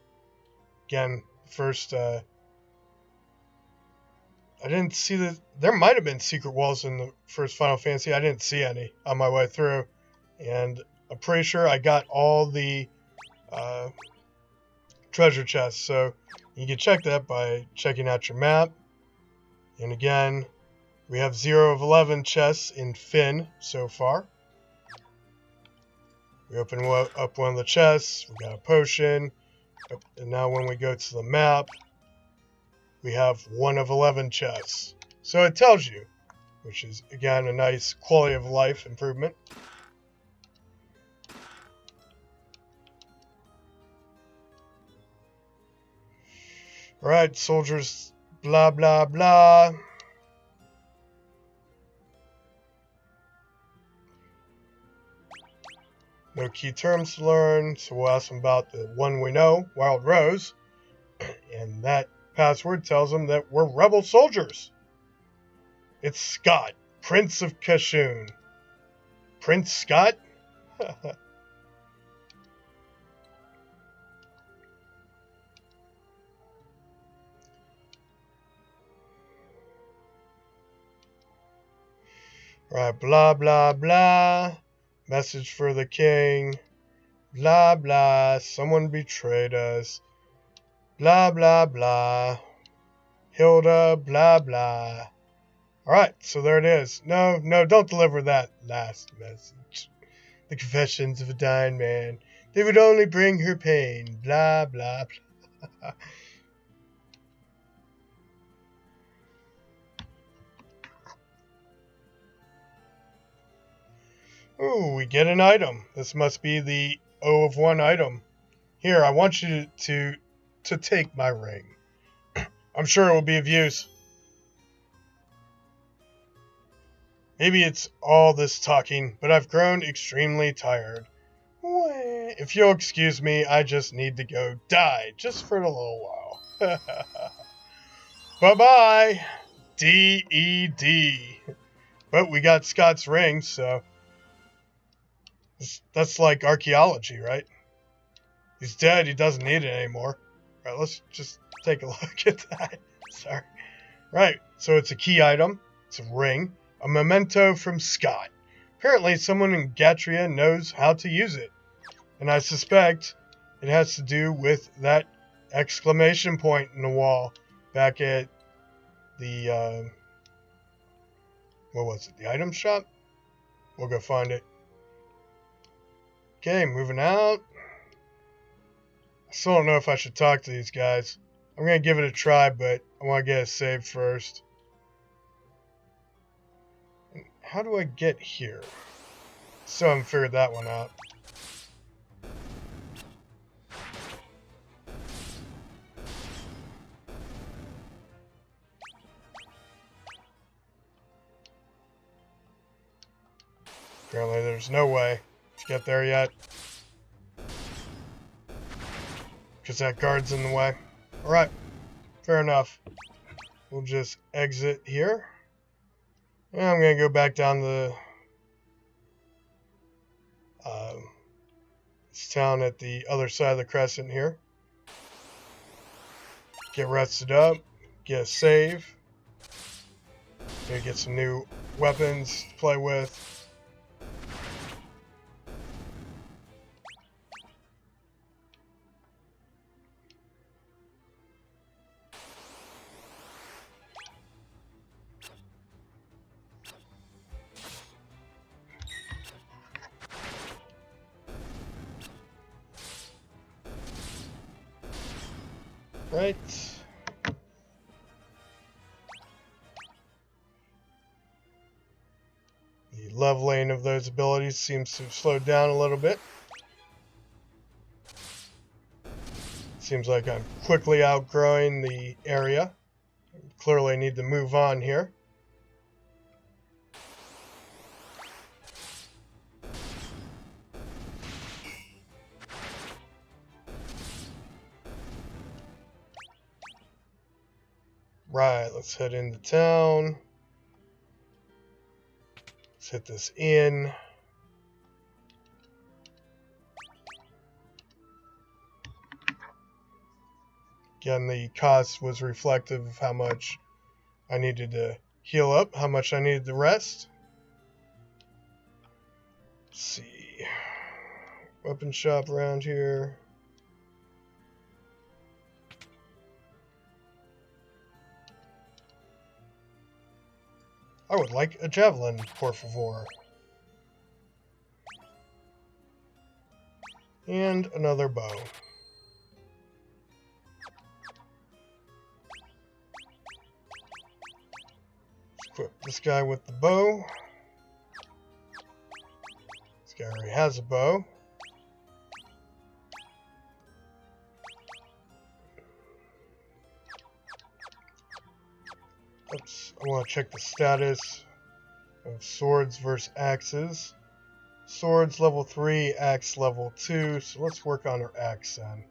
A: Again, first, I didn't see the... There might have been secret walls in the first Final Fantasy. I didn't see any on my way through. And I'm pretty sure I got all the treasure chests. So you can check that by checking out your map. And again, we have 0 of 11 chests in Finn so far. We open up one of the chests. We got a potion. And now when we go to the map, we have 1 of 11 chests. So it tells you, which is, again, a nice quality of life improvement. Alright, soldiers, blah, blah, blah. No key terms to learn, so we'll ask them about the one we know, Wild Rose. And that password tells them that we're rebel soldiers. It's Scott, Prince of Kashoon. Prince Scott? Right, blah, blah, blah. Message for the king. Blah, blah. Someone betrayed us. Blah, blah, blah. Hilda, blah, blah. Alright, so there it is. No, don't deliver that last message. The confessions of a dying man. They would only bring her pain. Blah, blah, blah. Ooh, we get an item. This must be the O of 1 item. Here, I want you to take my ring. I'm sure it will be of use. Maybe it's all this talking, but I've grown extremely tired. If you'll excuse me, I just need to go die, just for a little while. Bye-bye, D-E-D. But we got Scott's ring, so that's like archaeology, right? He's dead, he doesn't need it anymore. All right, let's just take a look at that. Sorry. Right, so it's a key item. It's a ring. A memento from Scott. Apparently someone in Gatria knows how to use it. And I suspect it has to do with that exclamation point in the wall back at the, what was it, the item shop? We'll go find it. Okay, moving out. I still don't know if I should talk to these guys. I'm going to give it a try, but I want to get it saved first. How do I get here? Still haven't figured that one out. Apparently there's no way to get there yet. Because that guard's in the way. Alright, fair enough. We'll just exit here. And I'm going to go back down the this town at the other side of the crescent here. Get rested up. Get a save. Gonna get some new weapons to play with. Right. The leveling of those abilities seems to have slowed down a little bit. Seems like I'm quickly outgrowing the area. Clearly need to move on here. Right, let's head into town. Let's hit this inn. Again, the cost was reflective of how much I needed to heal up, how much I needed to rest. Let's see. Weapon shop around here. I would like a javelin, por favor. And another bow. Equip this guy with the bow. This guy already has a bow. Oops, I want to check the status of swords versus axes. Swords level 3, axe level 2. So let's work on our axe then.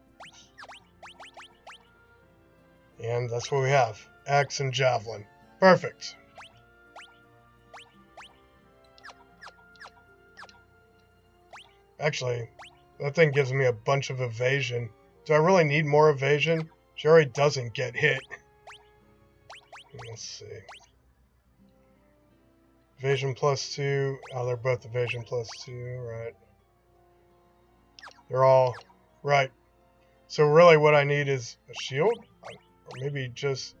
A: And that's what we have. Axe and javelin. Perfect. Actually, that thing gives me a bunch of evasion. Do I really need more evasion? She already doesn't get hit. Let's see. Evasion plus 2. Oh, they're both evasion plus 2, right. They're all right. So really what I need is a shield? Or maybe just...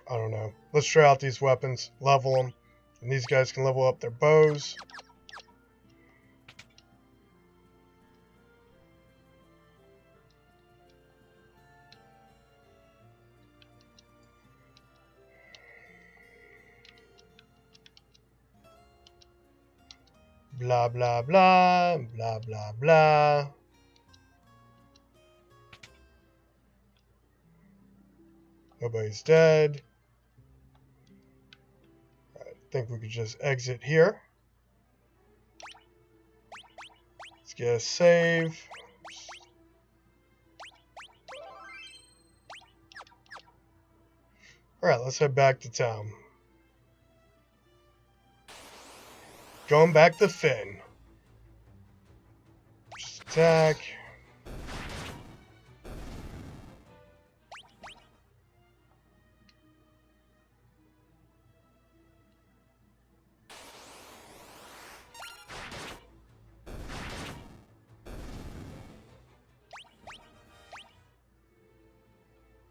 A: I don't know. Let's try out these weapons. Level them. And these guys can level up their bows. Blah, blah, blah. Blah, blah, blah. Nobody's dead. I think we could just exit here. Let's get a save. Alright, let's head back to town. Going back to Fynn. Just attack.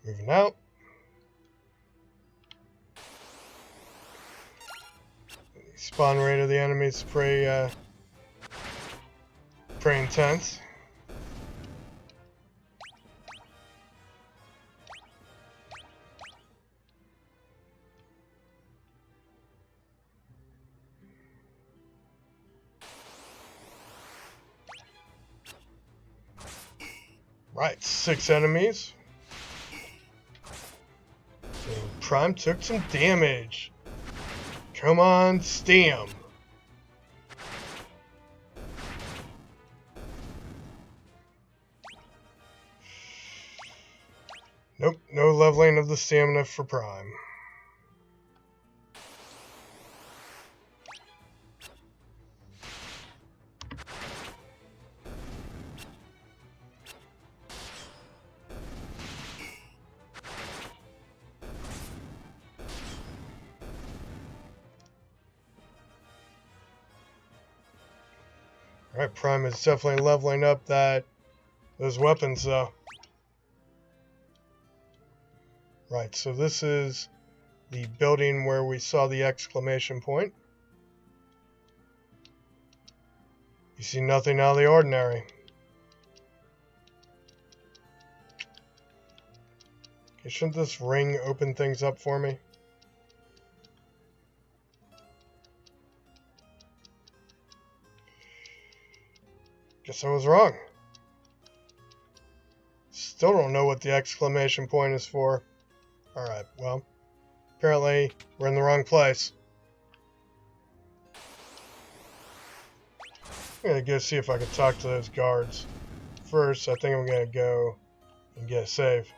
A: Moving out. The spawn rate of the enemies is pretty intense. Right, 6 enemies. And Prime took some damage. Come on, Stam. Nope, no leveling of the stamina for Prime. Alright, Prime is definitely leveling up those weapons though. Right, so this is the building where we saw the exclamation point. You see nothing out of the ordinary. Okay, shouldn't this ring open things up for me? Guess I was wrong. Still don't know what the exclamation point is for. Alright, well, apparently we're in the wrong place. I'm gonna go see if I can talk to those guards. First, I think I'm gonna go and get a save.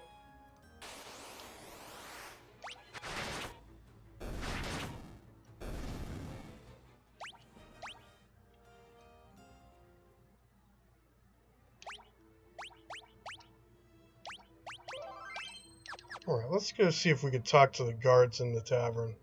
A: Alright, let's go see if we can talk to the guards in the tavern.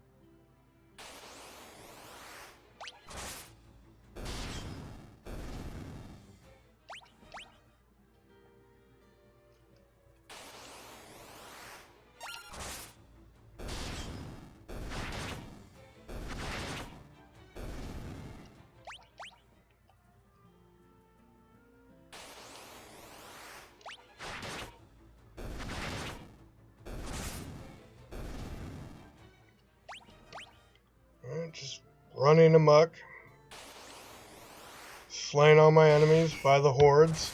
A: Just running amok, slaying all my enemies by the hordes.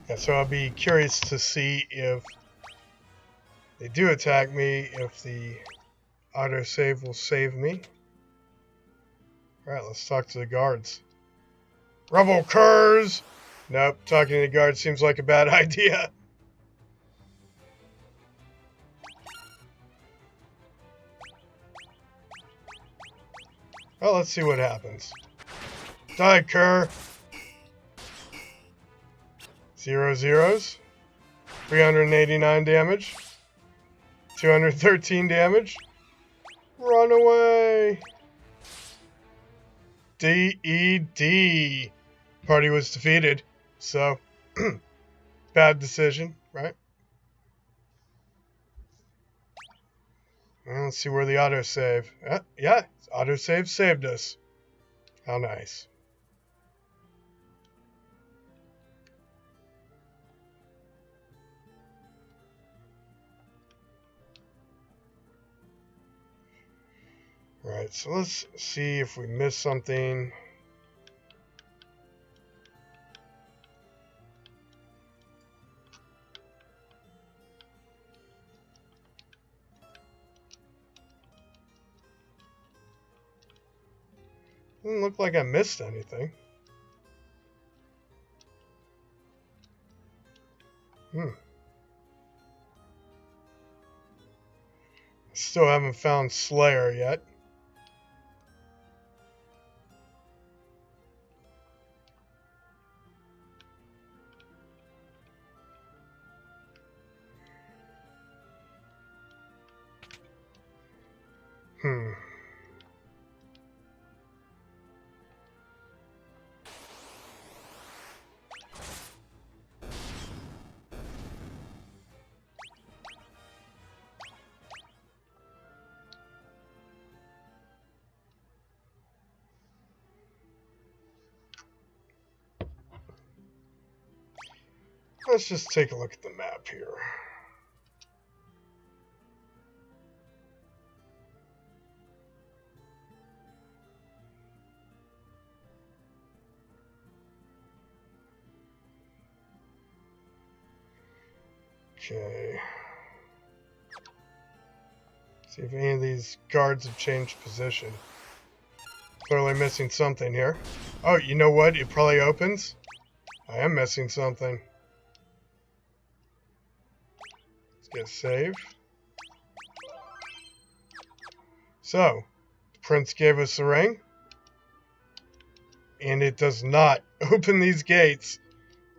A: Yeah, so I'll be curious to see if they do attack me, if the autosave will save me. Alright, let's talk to the guards. Rebel curs! Nope, talking to the guards seems like a bad idea. Well, let's see what happens. Die, cur! 0 zeros. 389 damage. 213 damage. Run away! DED. Party was defeated. So, bad decision, right? Well, let's see where the autosave. Yeah, autosave saved us. How nice. Right, so let's see if we missed something. Doesn't look like I missed anything. Still haven't found Slayer yet. Let's just take a look at the map here. Okay. See if any of these guards have changed position. Clearly missing something here. Oh, you know what? It probably opens. I am missing something. Let's get save. So, the prince gave us the ring. And it does not open these gates.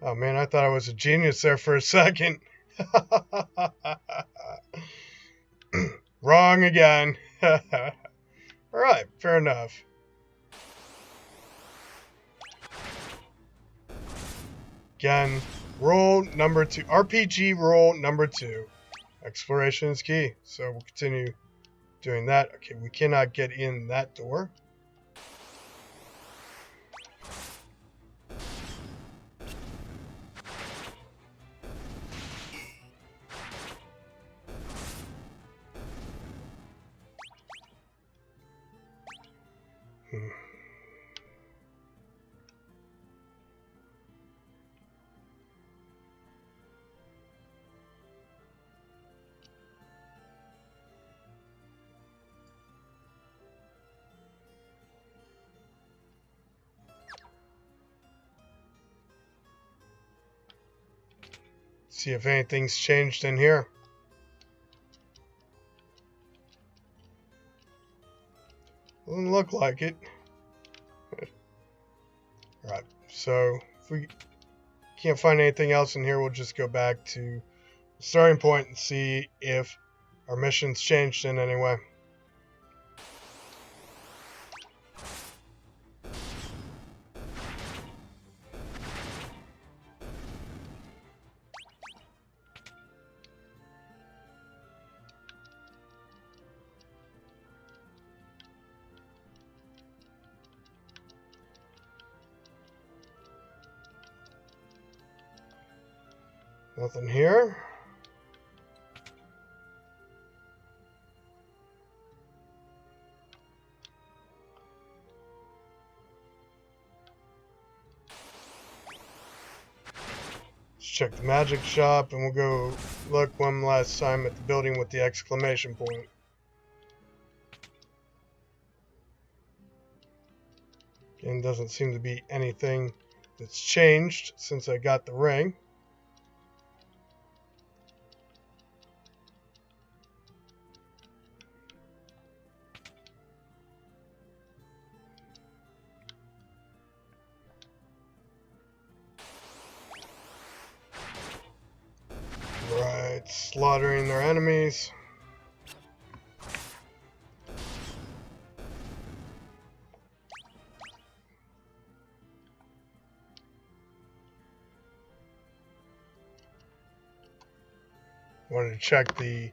A: Oh man, I thought I was a genius there for a second. Wrong again. Alright, fair enough. Again, rule number 2. RPG rule number 2. Exploration is key. So we'll continue doing that. Okay, we cannot get in that door. See if anything's changed in here. Doesn't look like it. Alright, so if we can't find anything else in here, we'll just go back to the starting point and see if our mission's changed in any way. Nothing here. Let's check the magic shop, and we'll go look one last time at the building with the exclamation point. Again, doesn't seem to be anything that's changed since I got the ring. Right, slaughtering their enemies. Wanted to check the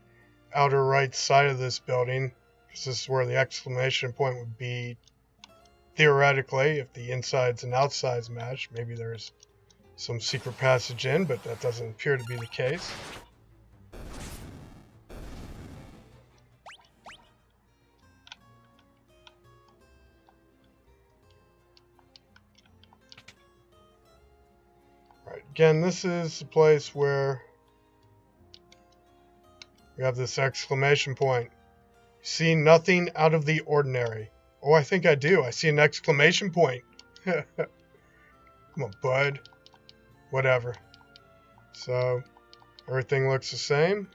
A: outer right side of this building, because this is where the exclamation point would be theoretically if the insides and outsides match. Maybe there's some secret passage in, but that doesn't appear to be the case. Right, again, this is the place where we have this exclamation point. See nothing out of the ordinary. Oh, I think I do. I see an exclamation point. Come on, bud. Whatever. So, everything looks the same.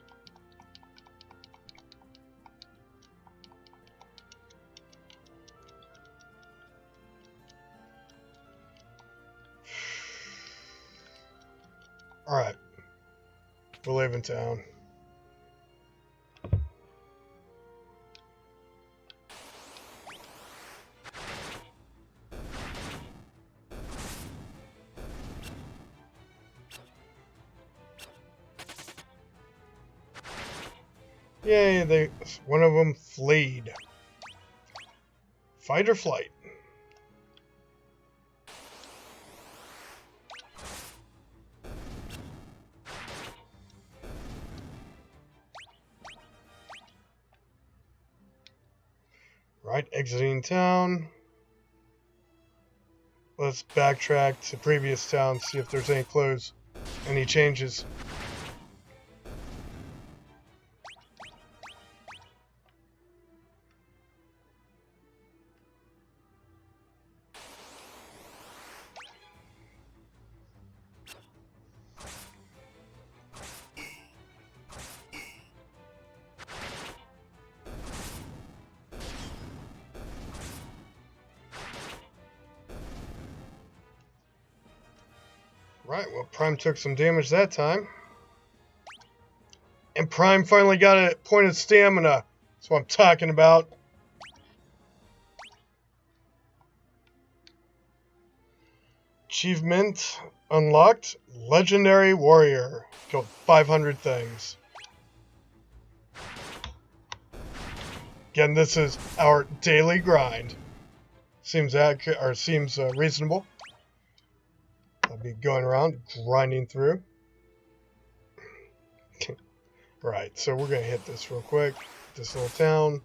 A: Alright. We're leaving town. Yay, one of them fleed. Fight or flight. Right, exiting town. Let's backtrack to previous town, see if there's any clues, any changes. Right, well, Prime took some damage that time. And Prime finally got a point of stamina. That's what I'm talking about. Achievement unlocked. Legendary Warrior. Killed 500 things. Again, this is our daily grind. Seems accurate, or seems reasonable. I'll be going around grinding through. Right, so we're going to hit this real quick. This little town.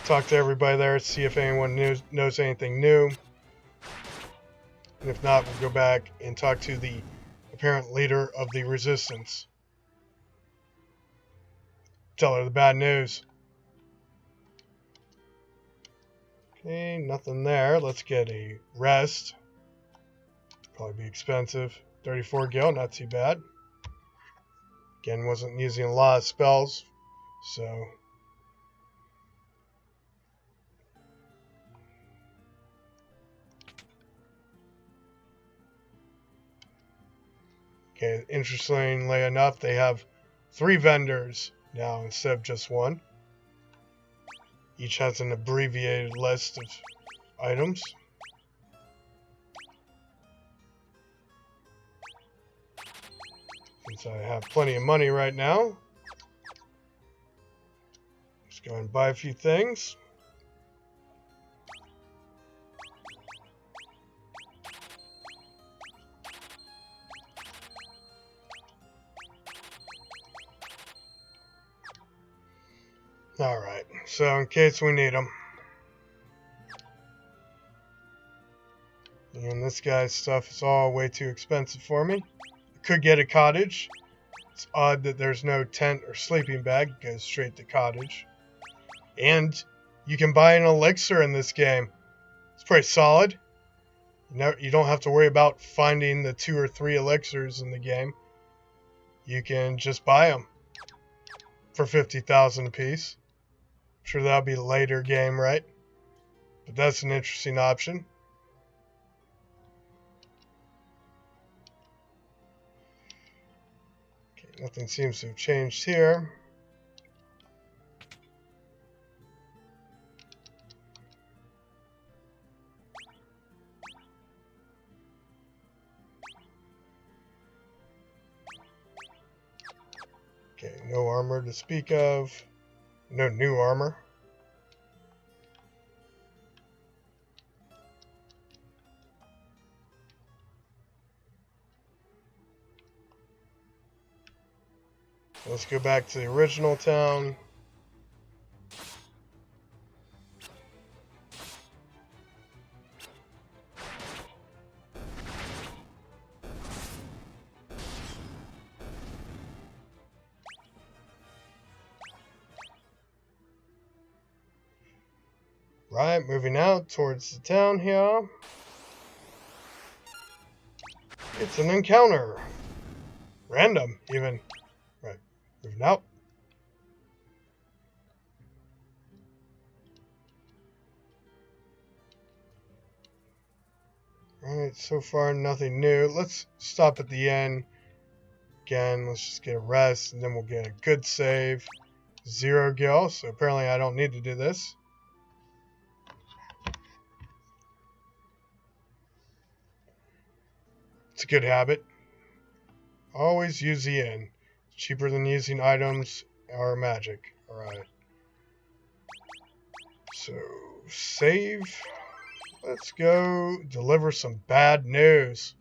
A: Talk to everybody there, see if anyone knows anything new. And if not, we'll go back and talk to the apparent leader of the resistance. Tell her the bad news. Okay, nothing there. Let's get a rest. Probably be expensive. 34 gil, not too bad. Again, wasn't using a lot of spells, so... Okay, interestingly enough, they have 3 vendors now instead of just 1. Each has an abbreviated list of items. Since I have plenty of money right now, let's go and buy a few things. Alright, so in case we need them. And this guy's stuff is all way too expensive for me. I could get a cottage. It's odd that there's no tent or sleeping bag. It goes straight to cottage. And you can buy an elixir in this game. It's pretty solid. You don't have to worry about finding the 2 or 3 elixirs in the game. You can just buy them for 50,000 apiece. I'm sure that'll be a later game, right? But that's an interesting option. Okay, nothing seems to have changed here. Okay, no armor to speak of. No new armor. Let's go back to the original town. Right, moving out towards the town here. It's an encounter. Random, even. Right, moving out. Alright, so far nothing new. Let's stop at the end. Again, let's just get a rest, and then we'll get a good save. 0 gil, so apparently I don't need to do this. It's a good habit. Always use the inn. It's cheaper than using items or magic. Alright. So, save. Let's go deliver some bad news.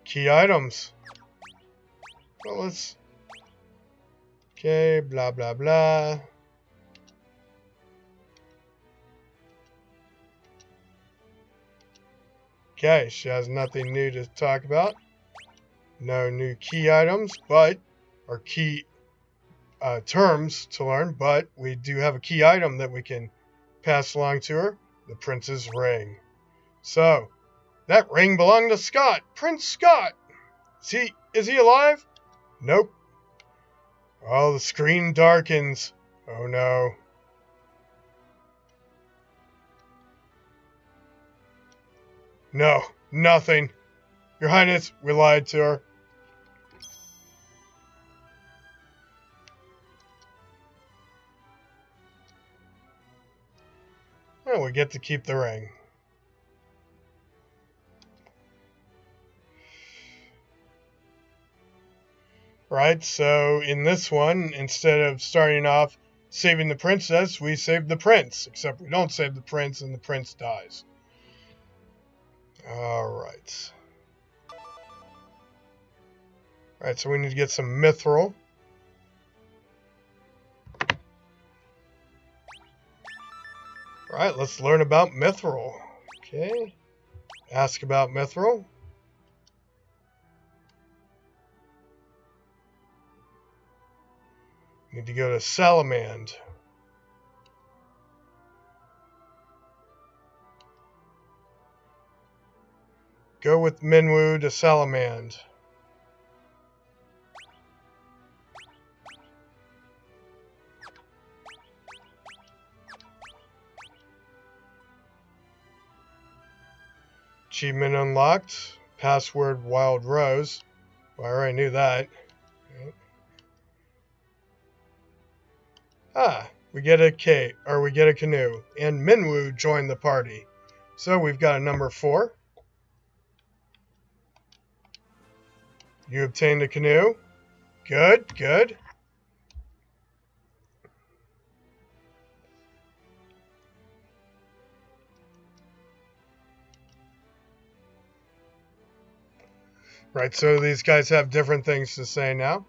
A: Key items. Well, let's... Okay, blah, blah, blah. Okay, she has nothing new to talk about. No new key items, but... Or key terms to learn, but we do have a key item that we can pass along to her. The Prince's Ring. So, that ring belonged to Scott. Prince Scott! Is he alive? Nope. Oh, the screen darkens. Oh no. No, nothing. Your Highness, we lied to her. Well, we get to keep the ring. Right, so in this one, instead of starting off saving the princess, we save the prince. Except we don't save the prince and the prince dies. Alright. Alright, so we need to get some mithril. Alright, let's learn about mithril. Okay. Ask about mithril. Need to go to Salamand. Go with Minwu to Salamand. Achievement unlocked. Password Wild Rose. Well, I already knew that. Ah, we get a canoe, and Minwu joined the party. So we've got a number 4. You obtained a canoe. Good, good. Right, so these guys have different things to say now.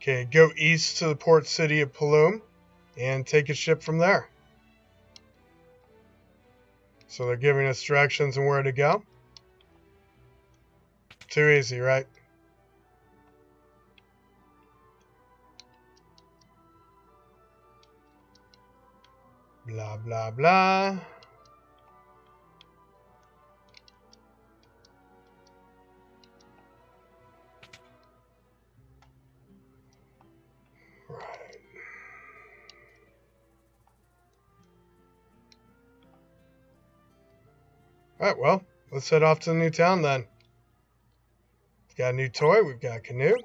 A: Okay, go east to the port city of Paloom and take a ship from there. So they're giving us directions on where to go. Too easy, right? Blah, blah, blah. Right. Alright, well, let's head off to the new town then. We've got a new toy, we've got a canoe.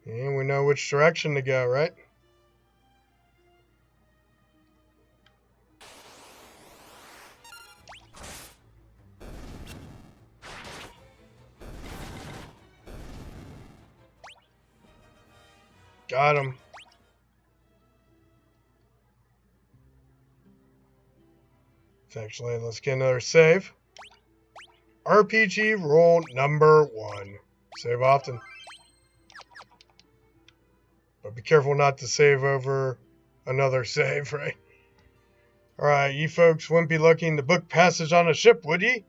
A: And we know which direction to go, right? Got him. Actually, let's get another save. RPG roll number 1. Save often. But be careful not to save over another save, right? Alright, you folks wouldn't be looking to book passage on a ship, would ye?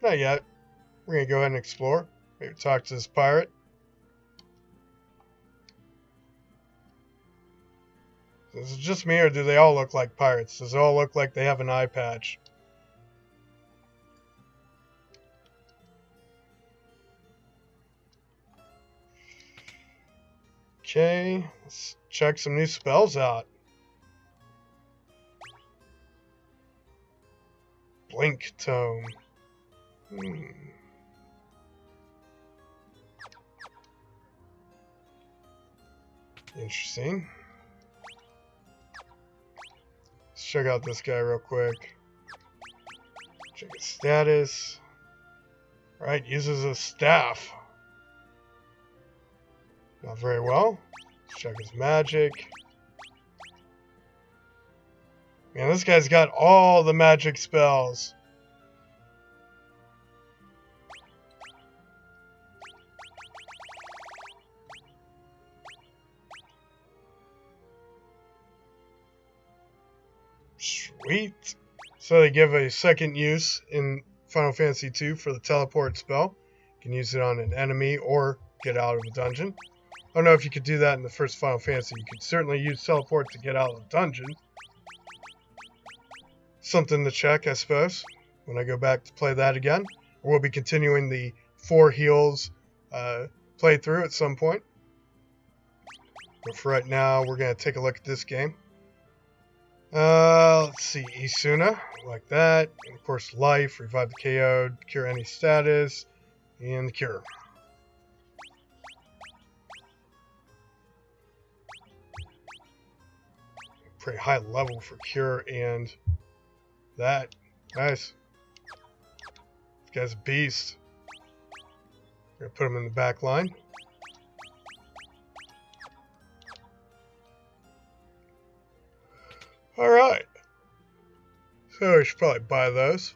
A: Not yet. We're going to go ahead and explore. Maybe talk to this pirate. Is it just me, or do they all look like pirates? Does it all look like they have an eye patch? Okay, let's check some new spells out. Blink Tome. Interesting. Let's check out this guy real quick. Check his status. Alright, uses a staff. Not very well. Let's check his magic. Man, this guy's got all the magic spells. Sweet. So they give a second use in Final Fantasy II for the teleport spell. You can use it on an enemy or get out of a dungeon. I don't know if you could do that in the first Final Fantasy. You could certainly use teleport to get out of a dungeon. Something to check, I suppose, when I go back to play that again. Or we'll be continuing the 4 heals playthrough at some point. But for right now, we're going to take a look at this game. Let's see, Isuna, like that. And of course, life, revive the KO'd, cure any status, and the cure. Pretty high level for cure and that. Nice. This guy's a beast. We're gonna put him in the back line. Alright. So we should probably buy those.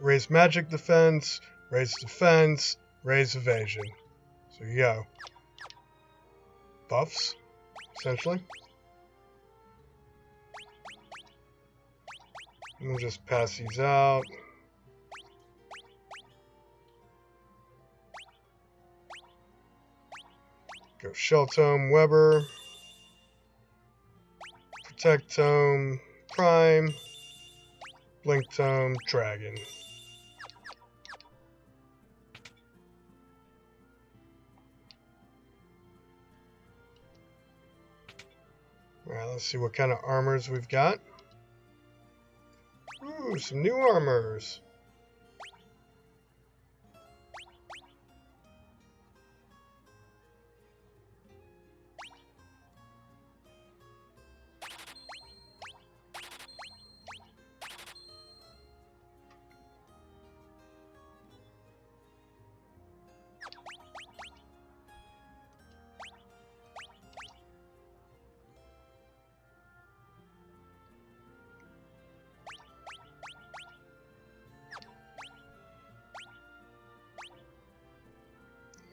A: Raise magic defense, raise defense, raise evasion. So you go. Buffs, essentially. We'll just pass these out. Go Shell Tome, Weber. Protect Tome, Prime. Blink Tome, Dragon. Alright, let's see what kind of armors we've got. Ooh, some new armors.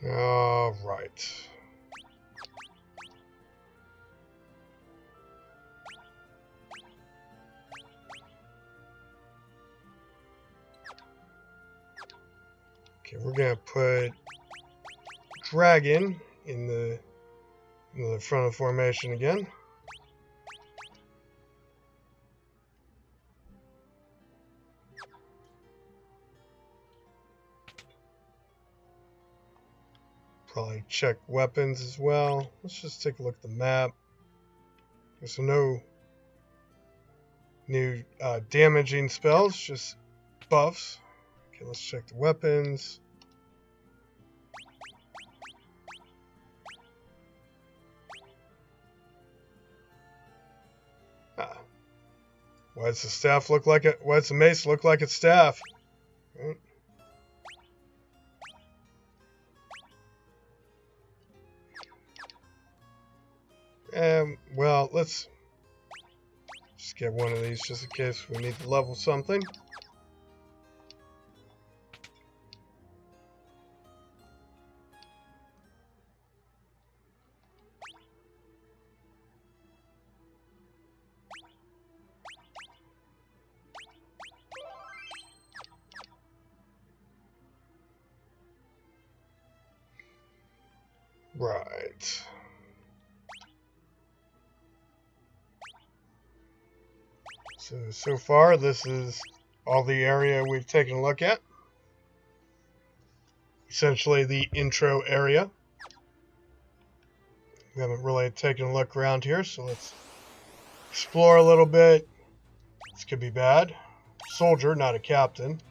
A: All right. Okay, we're gonna put Dragon in the front of the formation again. Probably check weapons as well. Let's just take a look at the map. There's no new damaging spells, just buffs. Okay, let's check the weapons. Why does the staff look like it? Why does the mace look like its staff? Well, let's just get one of these just in case we need to level something. Right. So far, this is all the area we've taken a look at. Essentially the intro area. We haven't really taken a look around here, so let's explore a little bit. This could be bad. Soldier, not a captain.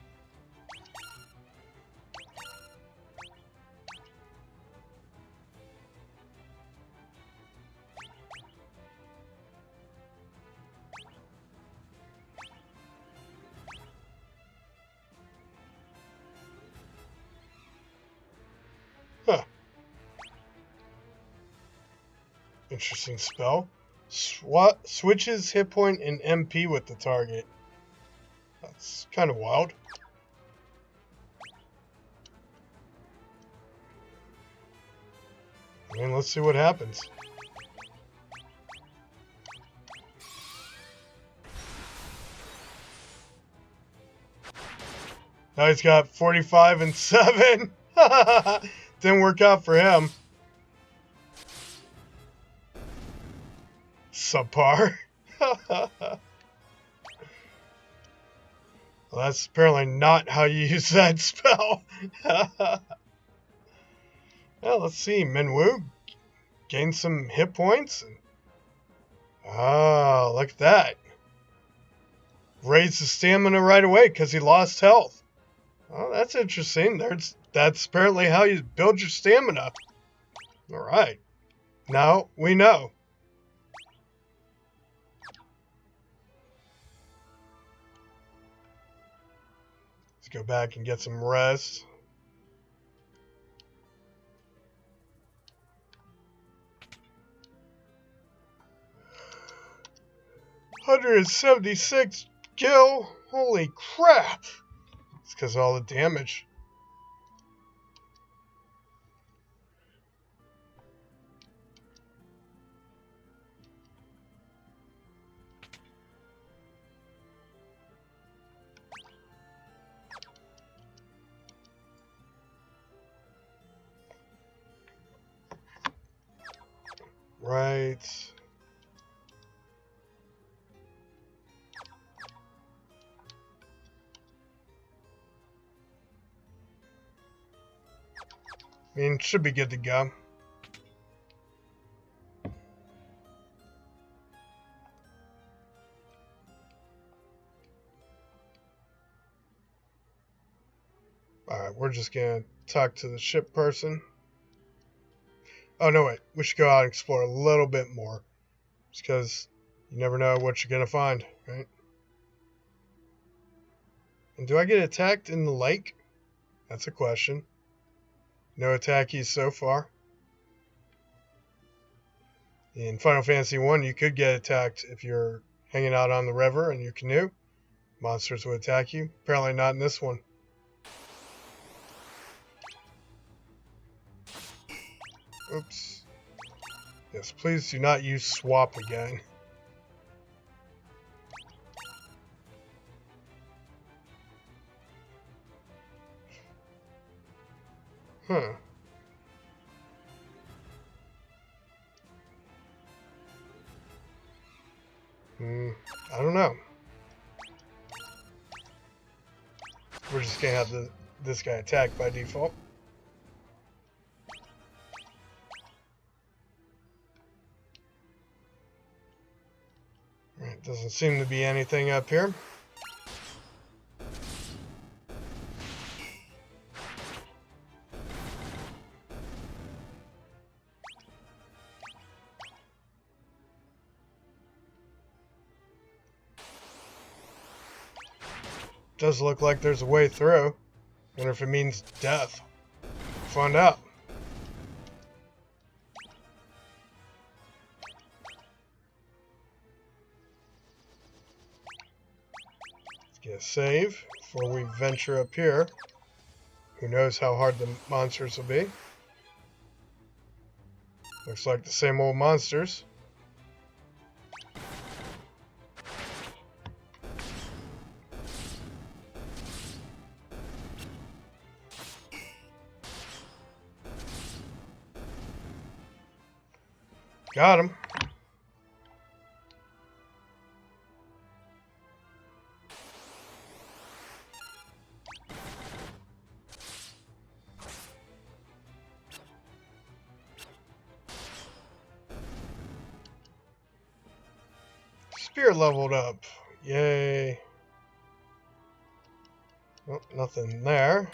A: Huh. Interesting spell. Switches hit point and MP with the target. That's kind of wild. I mean, let's see what happens. Now he's got 45 and 7. Didn't work out for him. Subpar. Well, that's apparently not how you use that spell. Well, let's see. Minwoo gained some hit points. Oh, look at that. Raised the stamina right away because he lost health. Oh, that's interesting. That's apparently how you build your stamina. All right. Now we know. Let's go back and get some rest. $176 gil. Holy crap. It's because of all the damage. Right. I mean, should be good to go. Alright, we're just gonna talk to the ship person. Oh, no, wait. We should go out and explore a little bit more. Just because you never know what you're gonna find, right? And do I get attacked in the lake? That's a question. No attackies so far. In Final Fantasy 1, you could get attacked if you're hanging out on the river in your canoe. Monsters would attack you. Apparently not in this one. Oops. Yes, please do not use swap again. Huh. I don't know. We're just gonna have this guy attack by default. Alright, doesn't seem to be anything up here. Does look like there's a way through. Wonder if it means death. Find out. Let's get a save before we venture up here. Who knows how hard the monsters will be. Looks like the same old monsters. Got him. Spear leveled up. Yay. Oh, nothing there.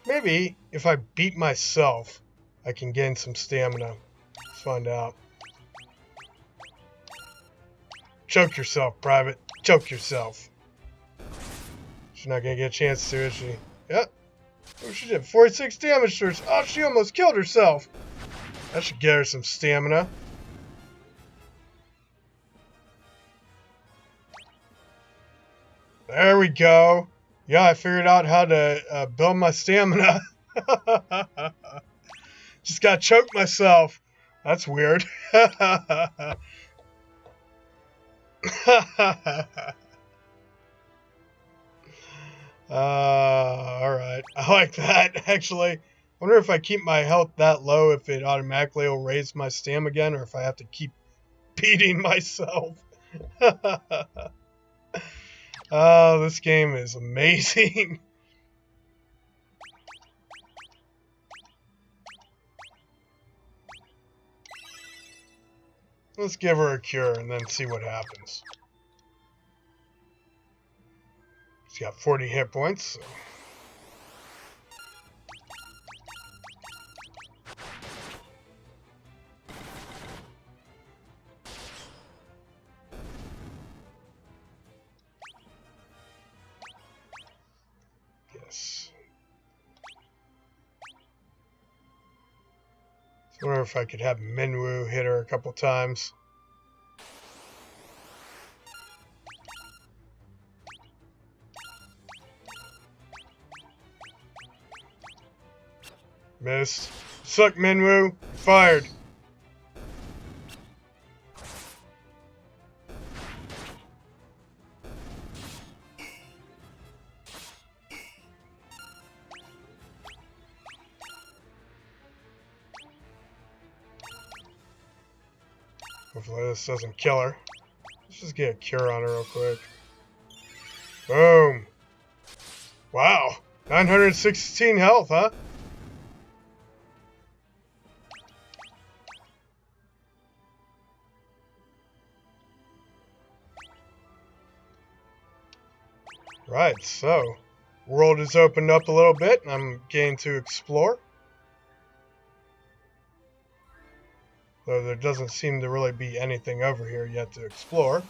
A: Maybe if I beat myself, I can gain some stamina. Let's find out. Choke yourself, Private. Choke yourself. She's not gonna get a chance to, is she? Yep. Oh, she did 46 damage to her. Oh, she almost killed herself. That should get her some stamina. There we go. Yeah, I figured out how to build my stamina. Just gotta choke myself. That's weird. Alright. I like that, actually. I wonder if I keep my health that low, if it automatically will raise my stam again, or if I have to keep beating myself. Oh, this game is amazing. Let's give her a cure and then see what happens. She's got 40 hit points. So. Yes. I wonder if I could have Minwu hit her a couple times. Missed. Suck, Minwu. Fired. Hopefully this doesn't kill her. Let's just get a cure on her real quick. Boom. Wow. 916 health, huh? Right, so world has opened up a little bit, and I'm getting to explore. Though there doesn't seem to really be anything over here yet to explore.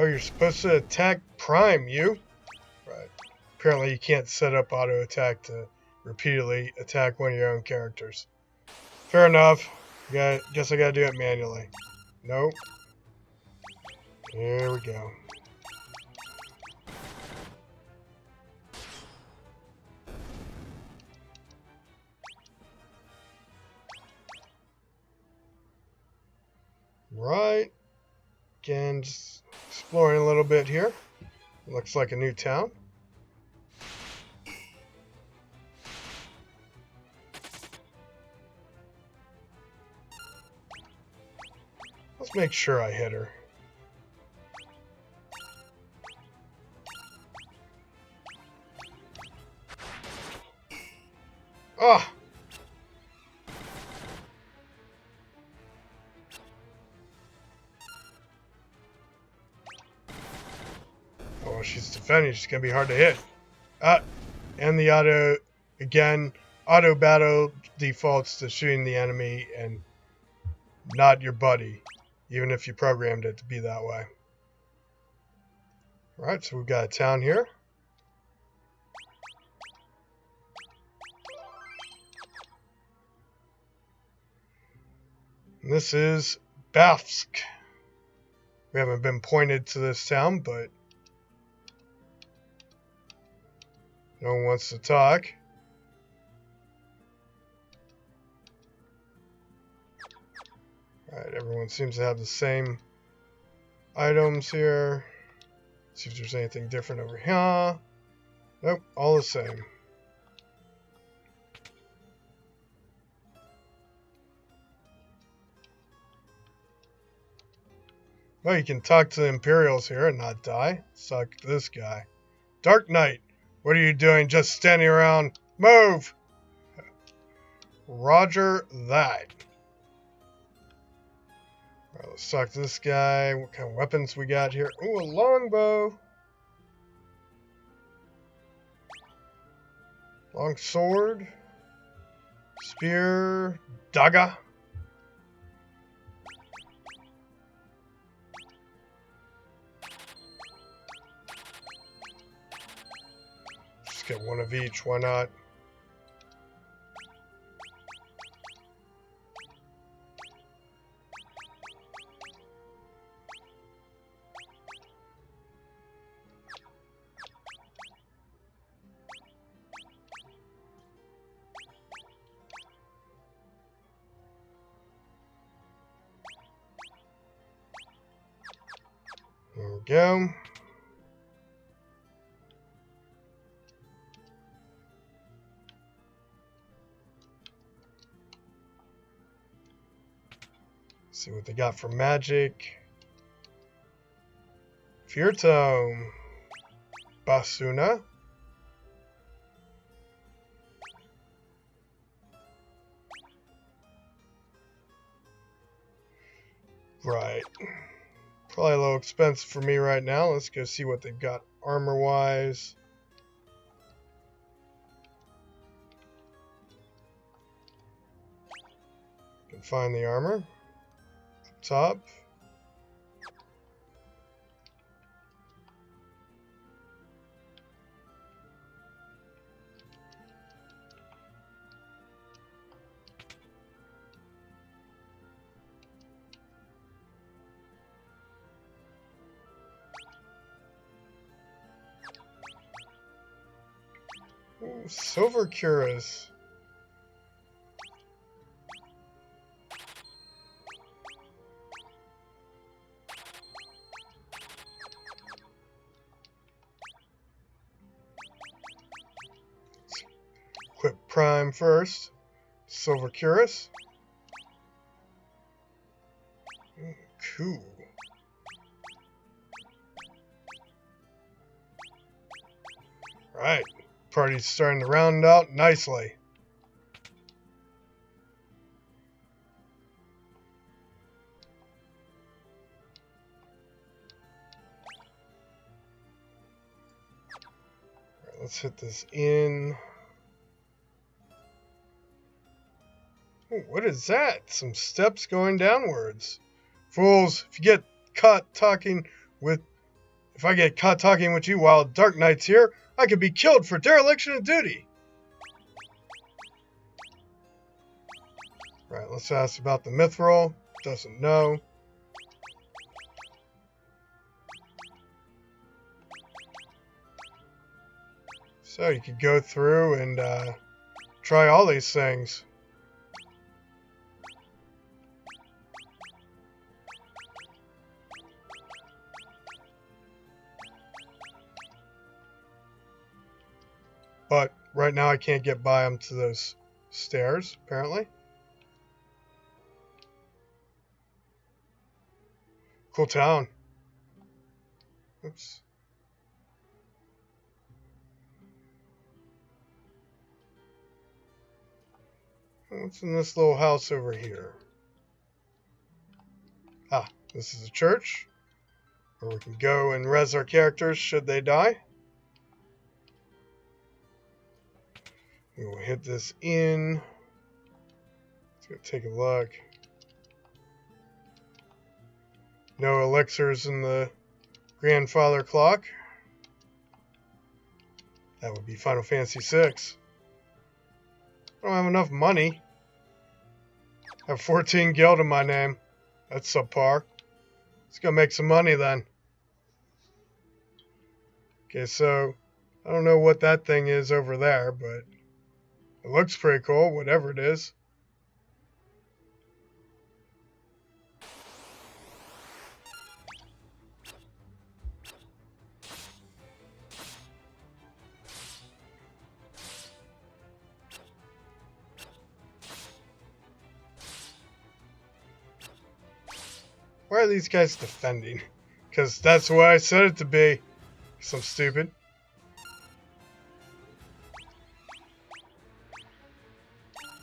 A: Oh, you're supposed to attack Prime, you? Right. Apparently you can't set up auto attack to repeatedly attack one of your own characters. Fair enough. Guess I gotta do it manually. Nope. Here we go. Right. Again, just exploring a little bit here. Looks like a new town. Let's make sure I hit her. Ah! Oh, she's defending. She's going to be hard to hit. And the auto battle defaults to shooting the enemy and not your buddy, even if you programmed it to be that way. Alright, so we've got a town here. And this is Bafsk. We haven't been pointed to this town, but no one wants to talk. Alright, everyone seems to have the same items here. See if there's anything different over here. Nope, all the same. Well, you can talk to the Imperials here and not die. Suck this guy. Dark Knight, what are you doing just standing around? Move! Roger that. Alright, let's talk to this guy. What kind of weapons we got here? Ooh, a longbow. Long sword. Spear. Dagger. Just get one of each, why not? There we go. See what they got for magic. Fear Tome. Basuna. Right. Probably a little expensive for me right now. Let's go see what they've got armor-wise. Can find the armor. Top. Ooh, silver cuirass. Equip Prime first. Silver cuirass. Cool. Right. Party's starting to round out nicely. Right, let's hit this in. Ooh, what is that? Some steps going downwards. Fools, if I get caught talking with you while Dark Knight's here, I could be killed for dereliction of duty. Right, let's ask about the mithril. Doesn't know. So you could go through and try all these things. But right now I can't get by them to those stairs, apparently. Cool town. Oops. What's in this little house over here? Ah, this is a church where we can go and res our characters should they die. We will hit this in. Let's go take a look. No elixirs in the grandfather clock. That would be Final Fantasy VI. I don't have enough money. I have 14 guild in my name. That's subpar. Let's go make some money then. Okay, so I don't know what that thing is over there, but it looks pretty cool, whatever it is. Why are these guys defending? Because that's what I said it to be. Some stupid.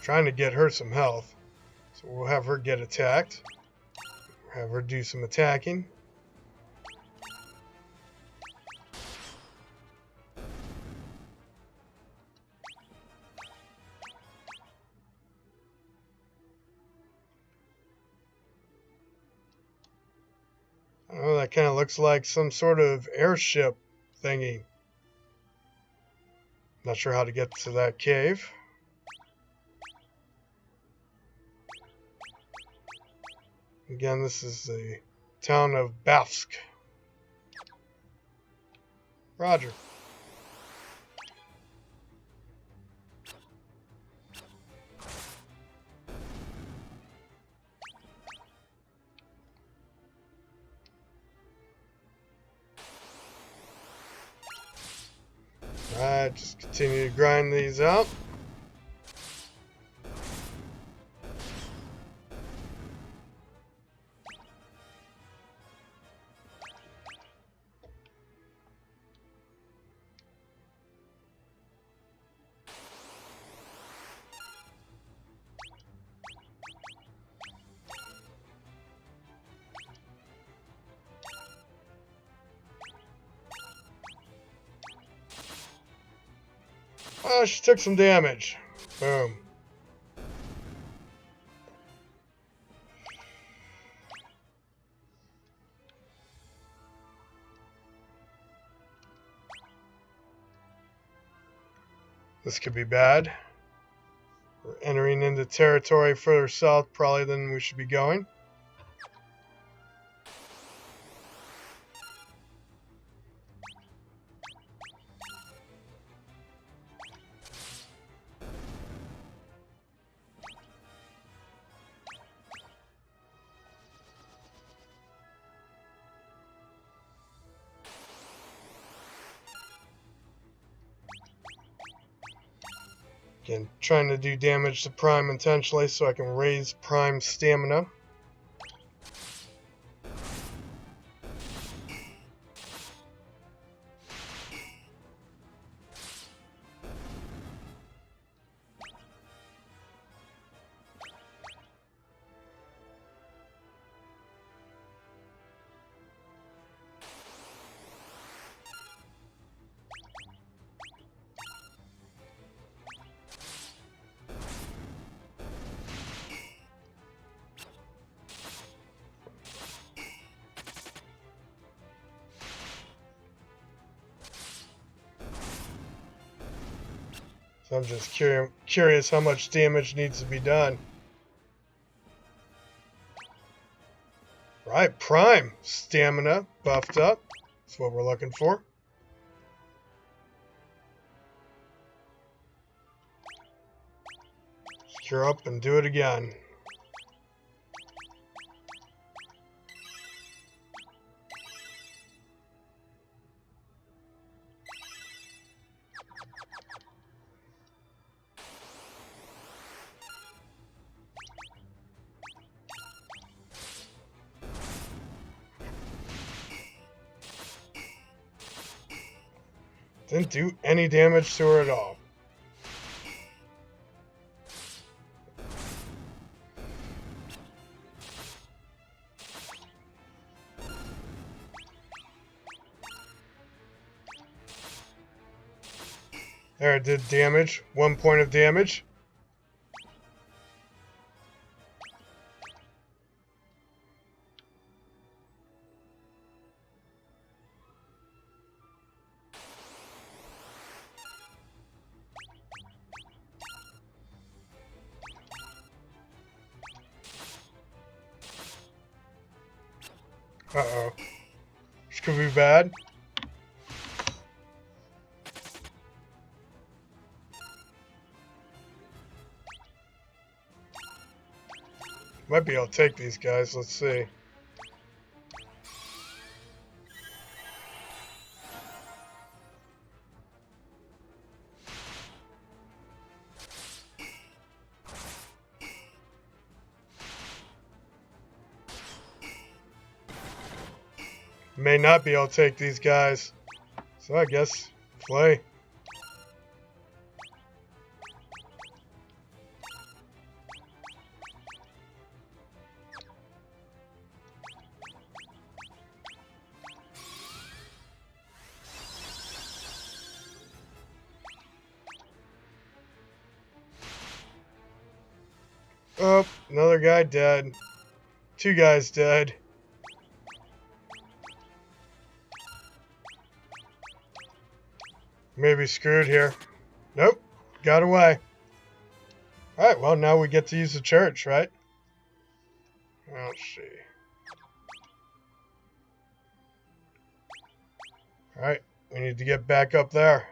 A: Trying to get her some health. So we'll have her get attacked. Have her do some attacking. Oh, that kind of looks like some sort of airship thingy. Not sure how to get to that cave. Again, this is the town of Bafsk. Roger. Alright, just continue to grind these out. Oh, she took some damage. Boom. This could be bad. We're entering into territory further south probably than we should be going. Again, trying to do damage to Prime intentionally so I can raise Prime stamina. So I'm just curious how much damage needs to be done. Right, Prime stamina buffed up. That's what we're looking for. Cure up and do it again. Didn't do any damage to her at all. There, it did damage. 1 point of damage. Uh-oh. This could be bad. Might be able to take these guys. Let's see. May not be able to take these guys. So I guess play. Oh, another guy dead. 2 guys dead. Maybe screwed here. Nope. Got away. Alright, well, now we get to use the church, right? Let's see. Alright, we need to get back up there.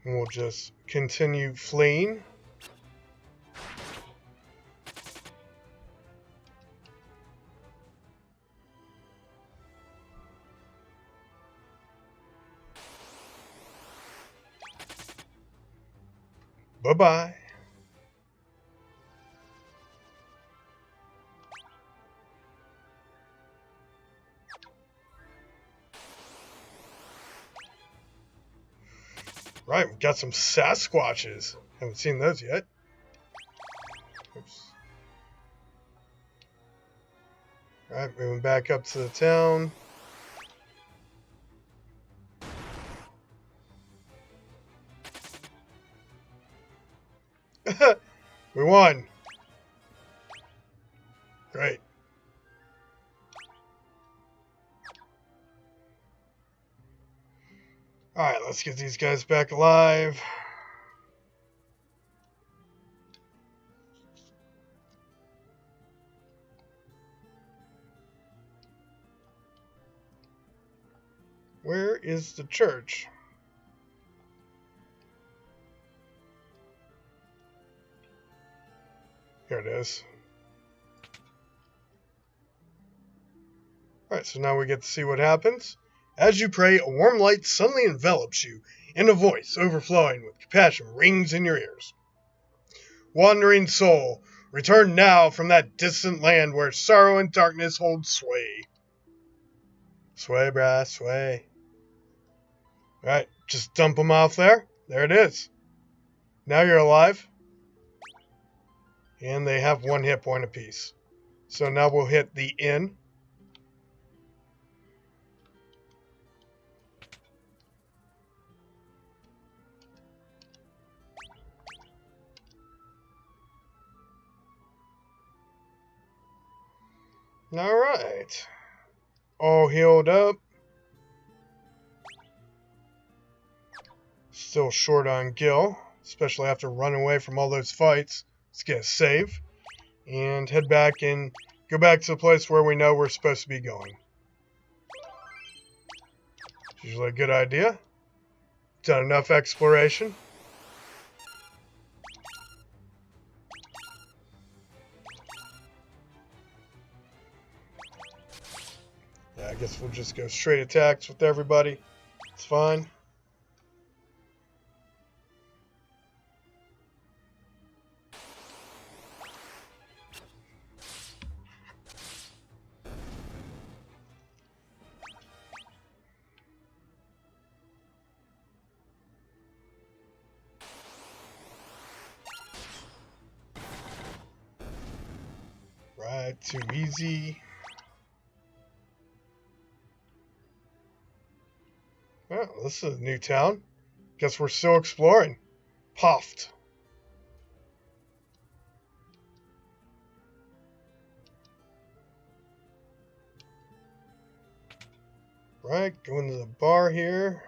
A: And we'll just continue fleeing. Bye-bye. Right, we got some Sasquatches. Haven't seen those yet. Oops. Alright, moving back up to the town. We won. Great. Alright, let's get these guys back alive. Where is the church? Here it is. Alright, so now we get to see what happens. As you pray, a warm light suddenly envelops you, and a voice overflowing with compassion rings in your ears. Wandering soul, return now from that distant land where sorrow and darkness hold sway. Sway, brah, sway. Alright, just dump them off there. There it is. Now you're alive. And they have 1 hit point apiece. So now we'll hit the inn. Alright. All healed up. Still short on Gil, especially after running away from all those fights. Let's get a save. And head back and go back to the place where we know we're supposed to be going. It's usually a good idea. Done enough exploration. Yeah, I guess we'll just go straight attacks with everybody. It's fine. Right, too easy. Well, this is a new town. Guess we're still exploring. Puffed. Right, going to the bar here.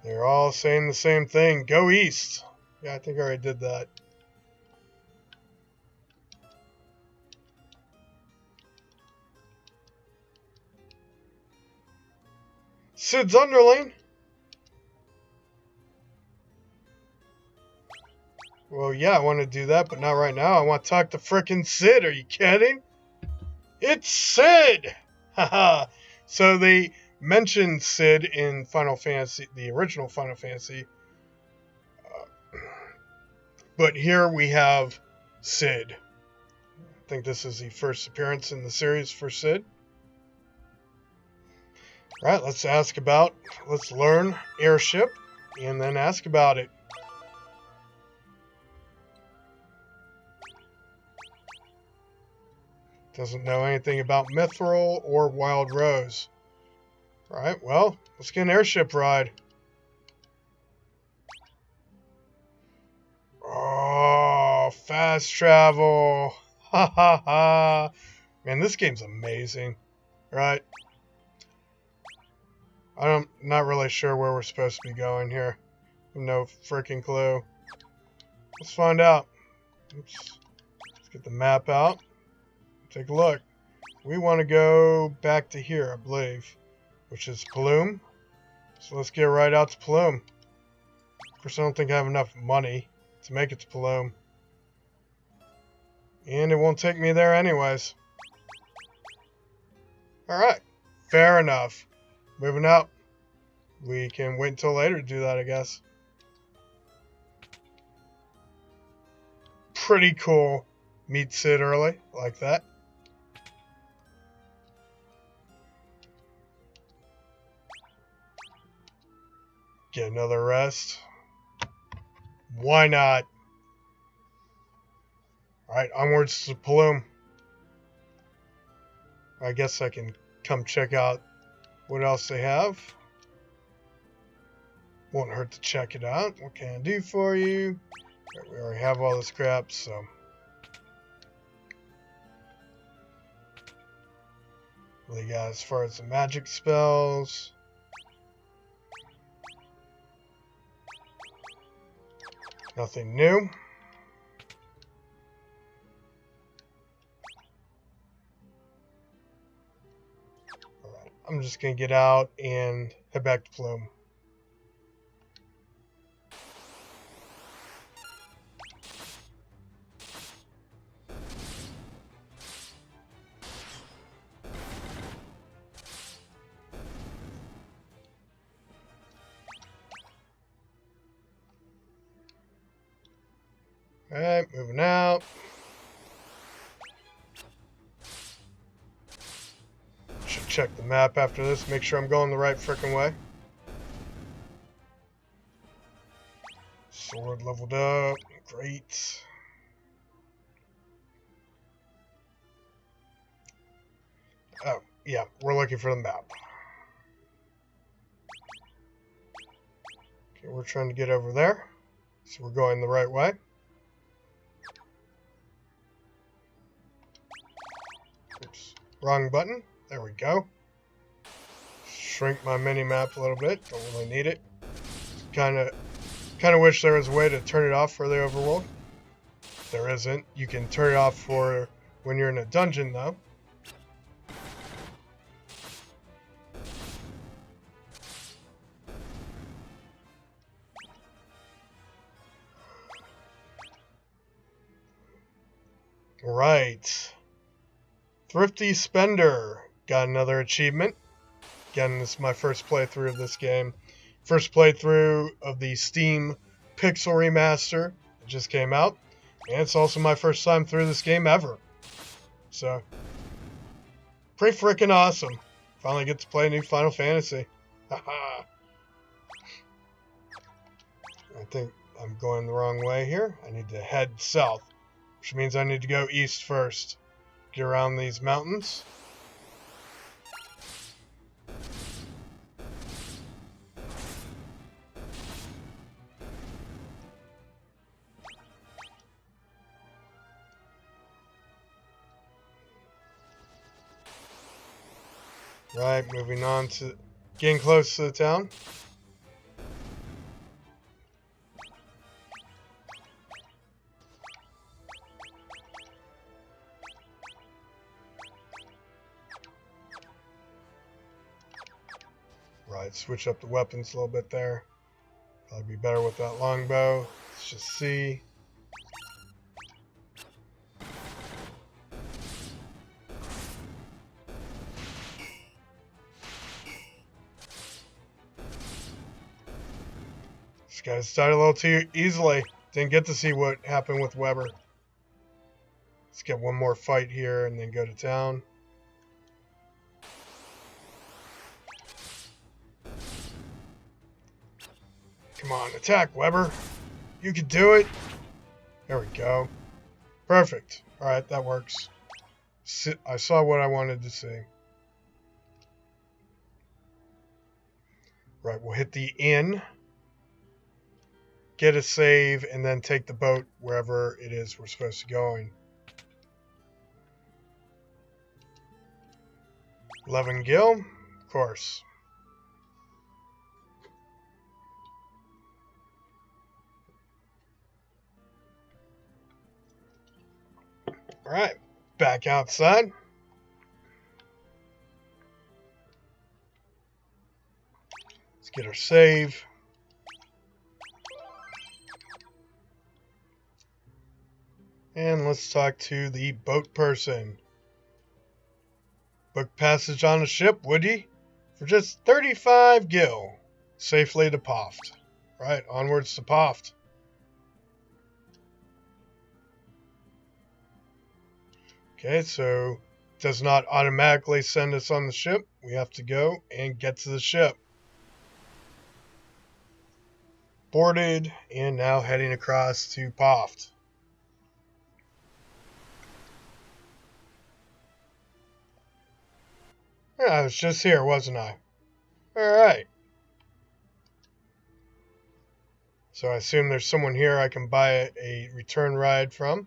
A: They're all saying the same thing. Go east. Yeah, I think I already did that. Sid's underling. Well, yeah, I want to do that, but not right now. I want to talk to frickin' Sid. Are you kidding? It's Sid! Haha. So they mentioned Sid in Final Fantasy, the original Final Fantasy. But here we have Sid. I think this is the first appearance in the series for Sid. Right, let's learn airship and then ask about it. Doesn't know anything about Mithril or Wild Rose. Alright, well, let's get an airship ride. Oh, fast travel. Ha ha ha. Man, this game's amazing. Right? I'm not really sure where we're supposed to be going here. No freaking clue. Let's find out. Oops. Let's get the map out. Take a look. We want to go back to here, I believe, which is Plume. So let's get right out to Plume. Of course, I don't think I have enough money to make it to Plume. And it won't take me there anyways. Alright. Fair enough. Moving out. We can wait until later to do that, I guess. Pretty cool. Meet Sid early. Like that. Get another rest. Why not? Alright, onwards to Plume. I guess I can come check out what else they have. Won't hurt to check it out. What can I do for you? We already have all this crap, so. What do you got as far as the magic spells? Nothing new. Alright, I'm just going to get out and head back to Plume. Alright, moving out. Should check the map after this, make sure I'm going the right frickin' way. Sword leveled up. Great. Oh, yeah, we're looking for the map. Okay, we're trying to get over there. So we're going the right way. Oops, wrong button. There we go. Shrink my mini map a little bit. Don't really need it. Kind of wish there was a way to turn it off for the overworld. There isn't. You can turn it off for when you're in a dungeon, though. Right. Thrifty Spender. Got another achievement. Again, this is my first playthrough of this game. First playthrough of the Steam Pixel Remaster. It just came out. And it's also my first time through this game ever. So, pretty freaking awesome. Finally get to play a new Final Fantasy. Haha. I think I'm going the wrong way here. I need to head south, which means I need to go east first. Get around these mountains. Right, moving on to getting close to the town. Right, switch up the weapons a little bit there. Probably be better with that longbow. Let's just see. This guy's died a little too easily. Didn't get to see what happened with Weber. Let's get one more fight here and then go to town. Come on, attack, Weber. You can do it. There we go. Perfect. Alright, that works. I saw what I wanted to see. Right, we'll hit the inn. Get a save, and then take the boat wherever it is we're supposed to be going. Levengill, of course. Alright, back outside. Let's get our save. And let's talk to the boat person. Book passage on a ship, would ye? For just 35 gil. Safely to Poft. Right, onwards to Poft. Okay, so it does not automatically send us on the ship. We have to go and get to the ship. Boarded, and now heading across to Poft. Yeah, I was just here, wasn't I? Alright. So I assume there's someone here I can buy a return ride from.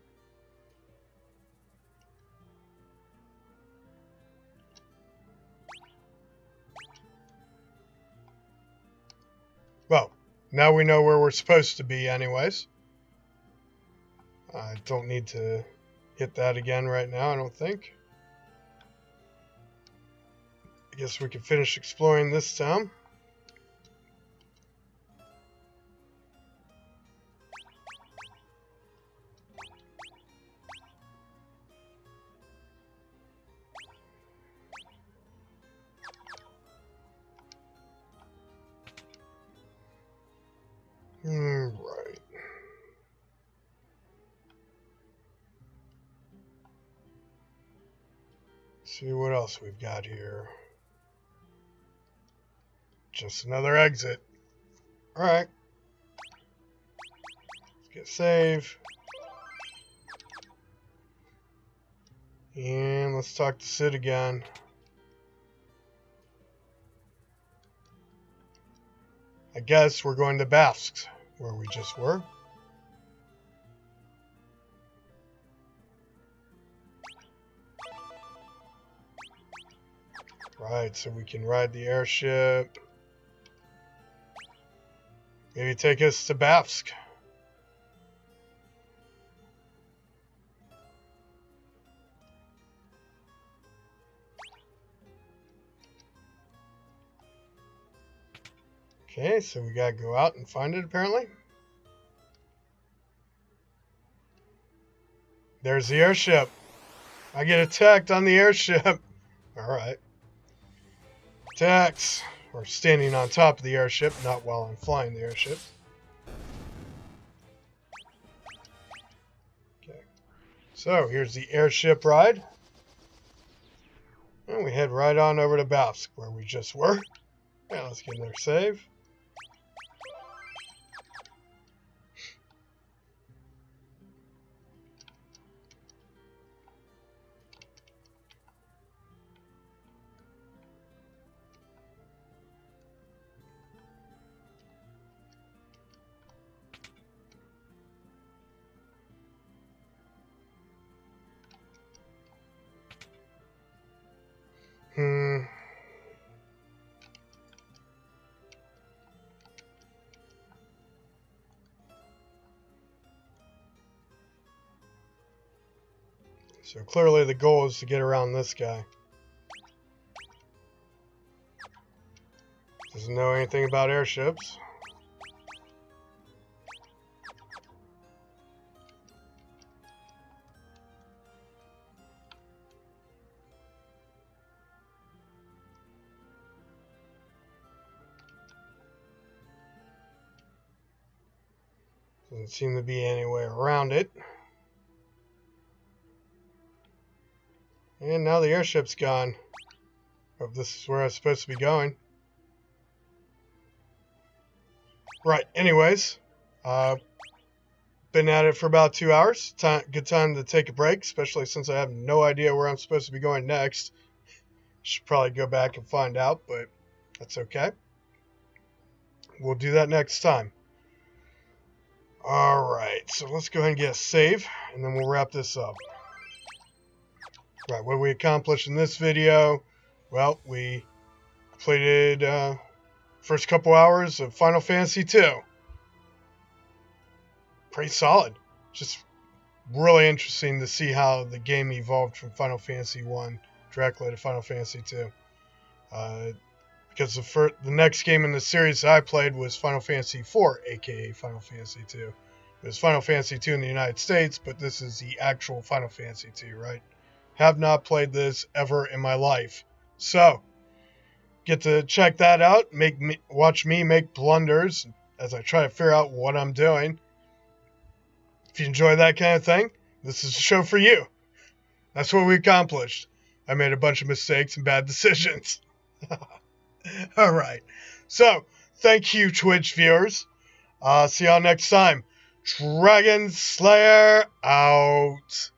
A: Well, now we know where we're supposed to be anyways. I don't need to hit that again right now, I don't think. I guess we can finish exploring this town. Right. see what else we've got here. Just another exit. Alright. Let's get save. And let's talk to Sid again. I guess we're going to Bafsk, where we just were. Right, so we can ride the airship. Maybe take us to Bafsk. Okay, so we gotta go out and find it apparently. There's the airship. I get attacked on the airship. Alright. Attacks. We're standing on top of the airship, not while I'm flying the airship. Okay. So here's the airship ride. And we head right on over to Bafsk, where we just were. Yeah, let's get another save. So clearly the goal is to get around this guy. Doesn't know anything about airships. Doesn't seem to be any way around it. And now the airship's gone. Hope this is where I'm supposed to be going. Right, anyways. Been at it for about 2 hours. Good time to take a break, especially since I have no idea where I'm supposed to be going next. Should probably go back and find out, but that's okay. We'll do that next time. Alright, so let's go ahead and get a save, and then we'll wrap this up. Right, what we accomplished in this video, well, we completed first couple hours of Final Fantasy II. Pretty solid. Just really interesting to see how the game evolved from Final Fantasy I directly to Final Fantasy II. Because the next game in the series that I played was Final Fantasy IV, aka Final Fantasy II. It was Final Fantasy II in the United States, but this is the actual Final Fantasy II, right? Have not played this ever in my life. So, get to check that out, watch me make blunders as I try to figure out what I'm doing. If you enjoy that kind of thing, this is a show for you. That's what we accomplished. I made a bunch of mistakes and bad decisions. Alright. So, thank you, Twitch viewers. See y'all next time. Dragon Slayer out.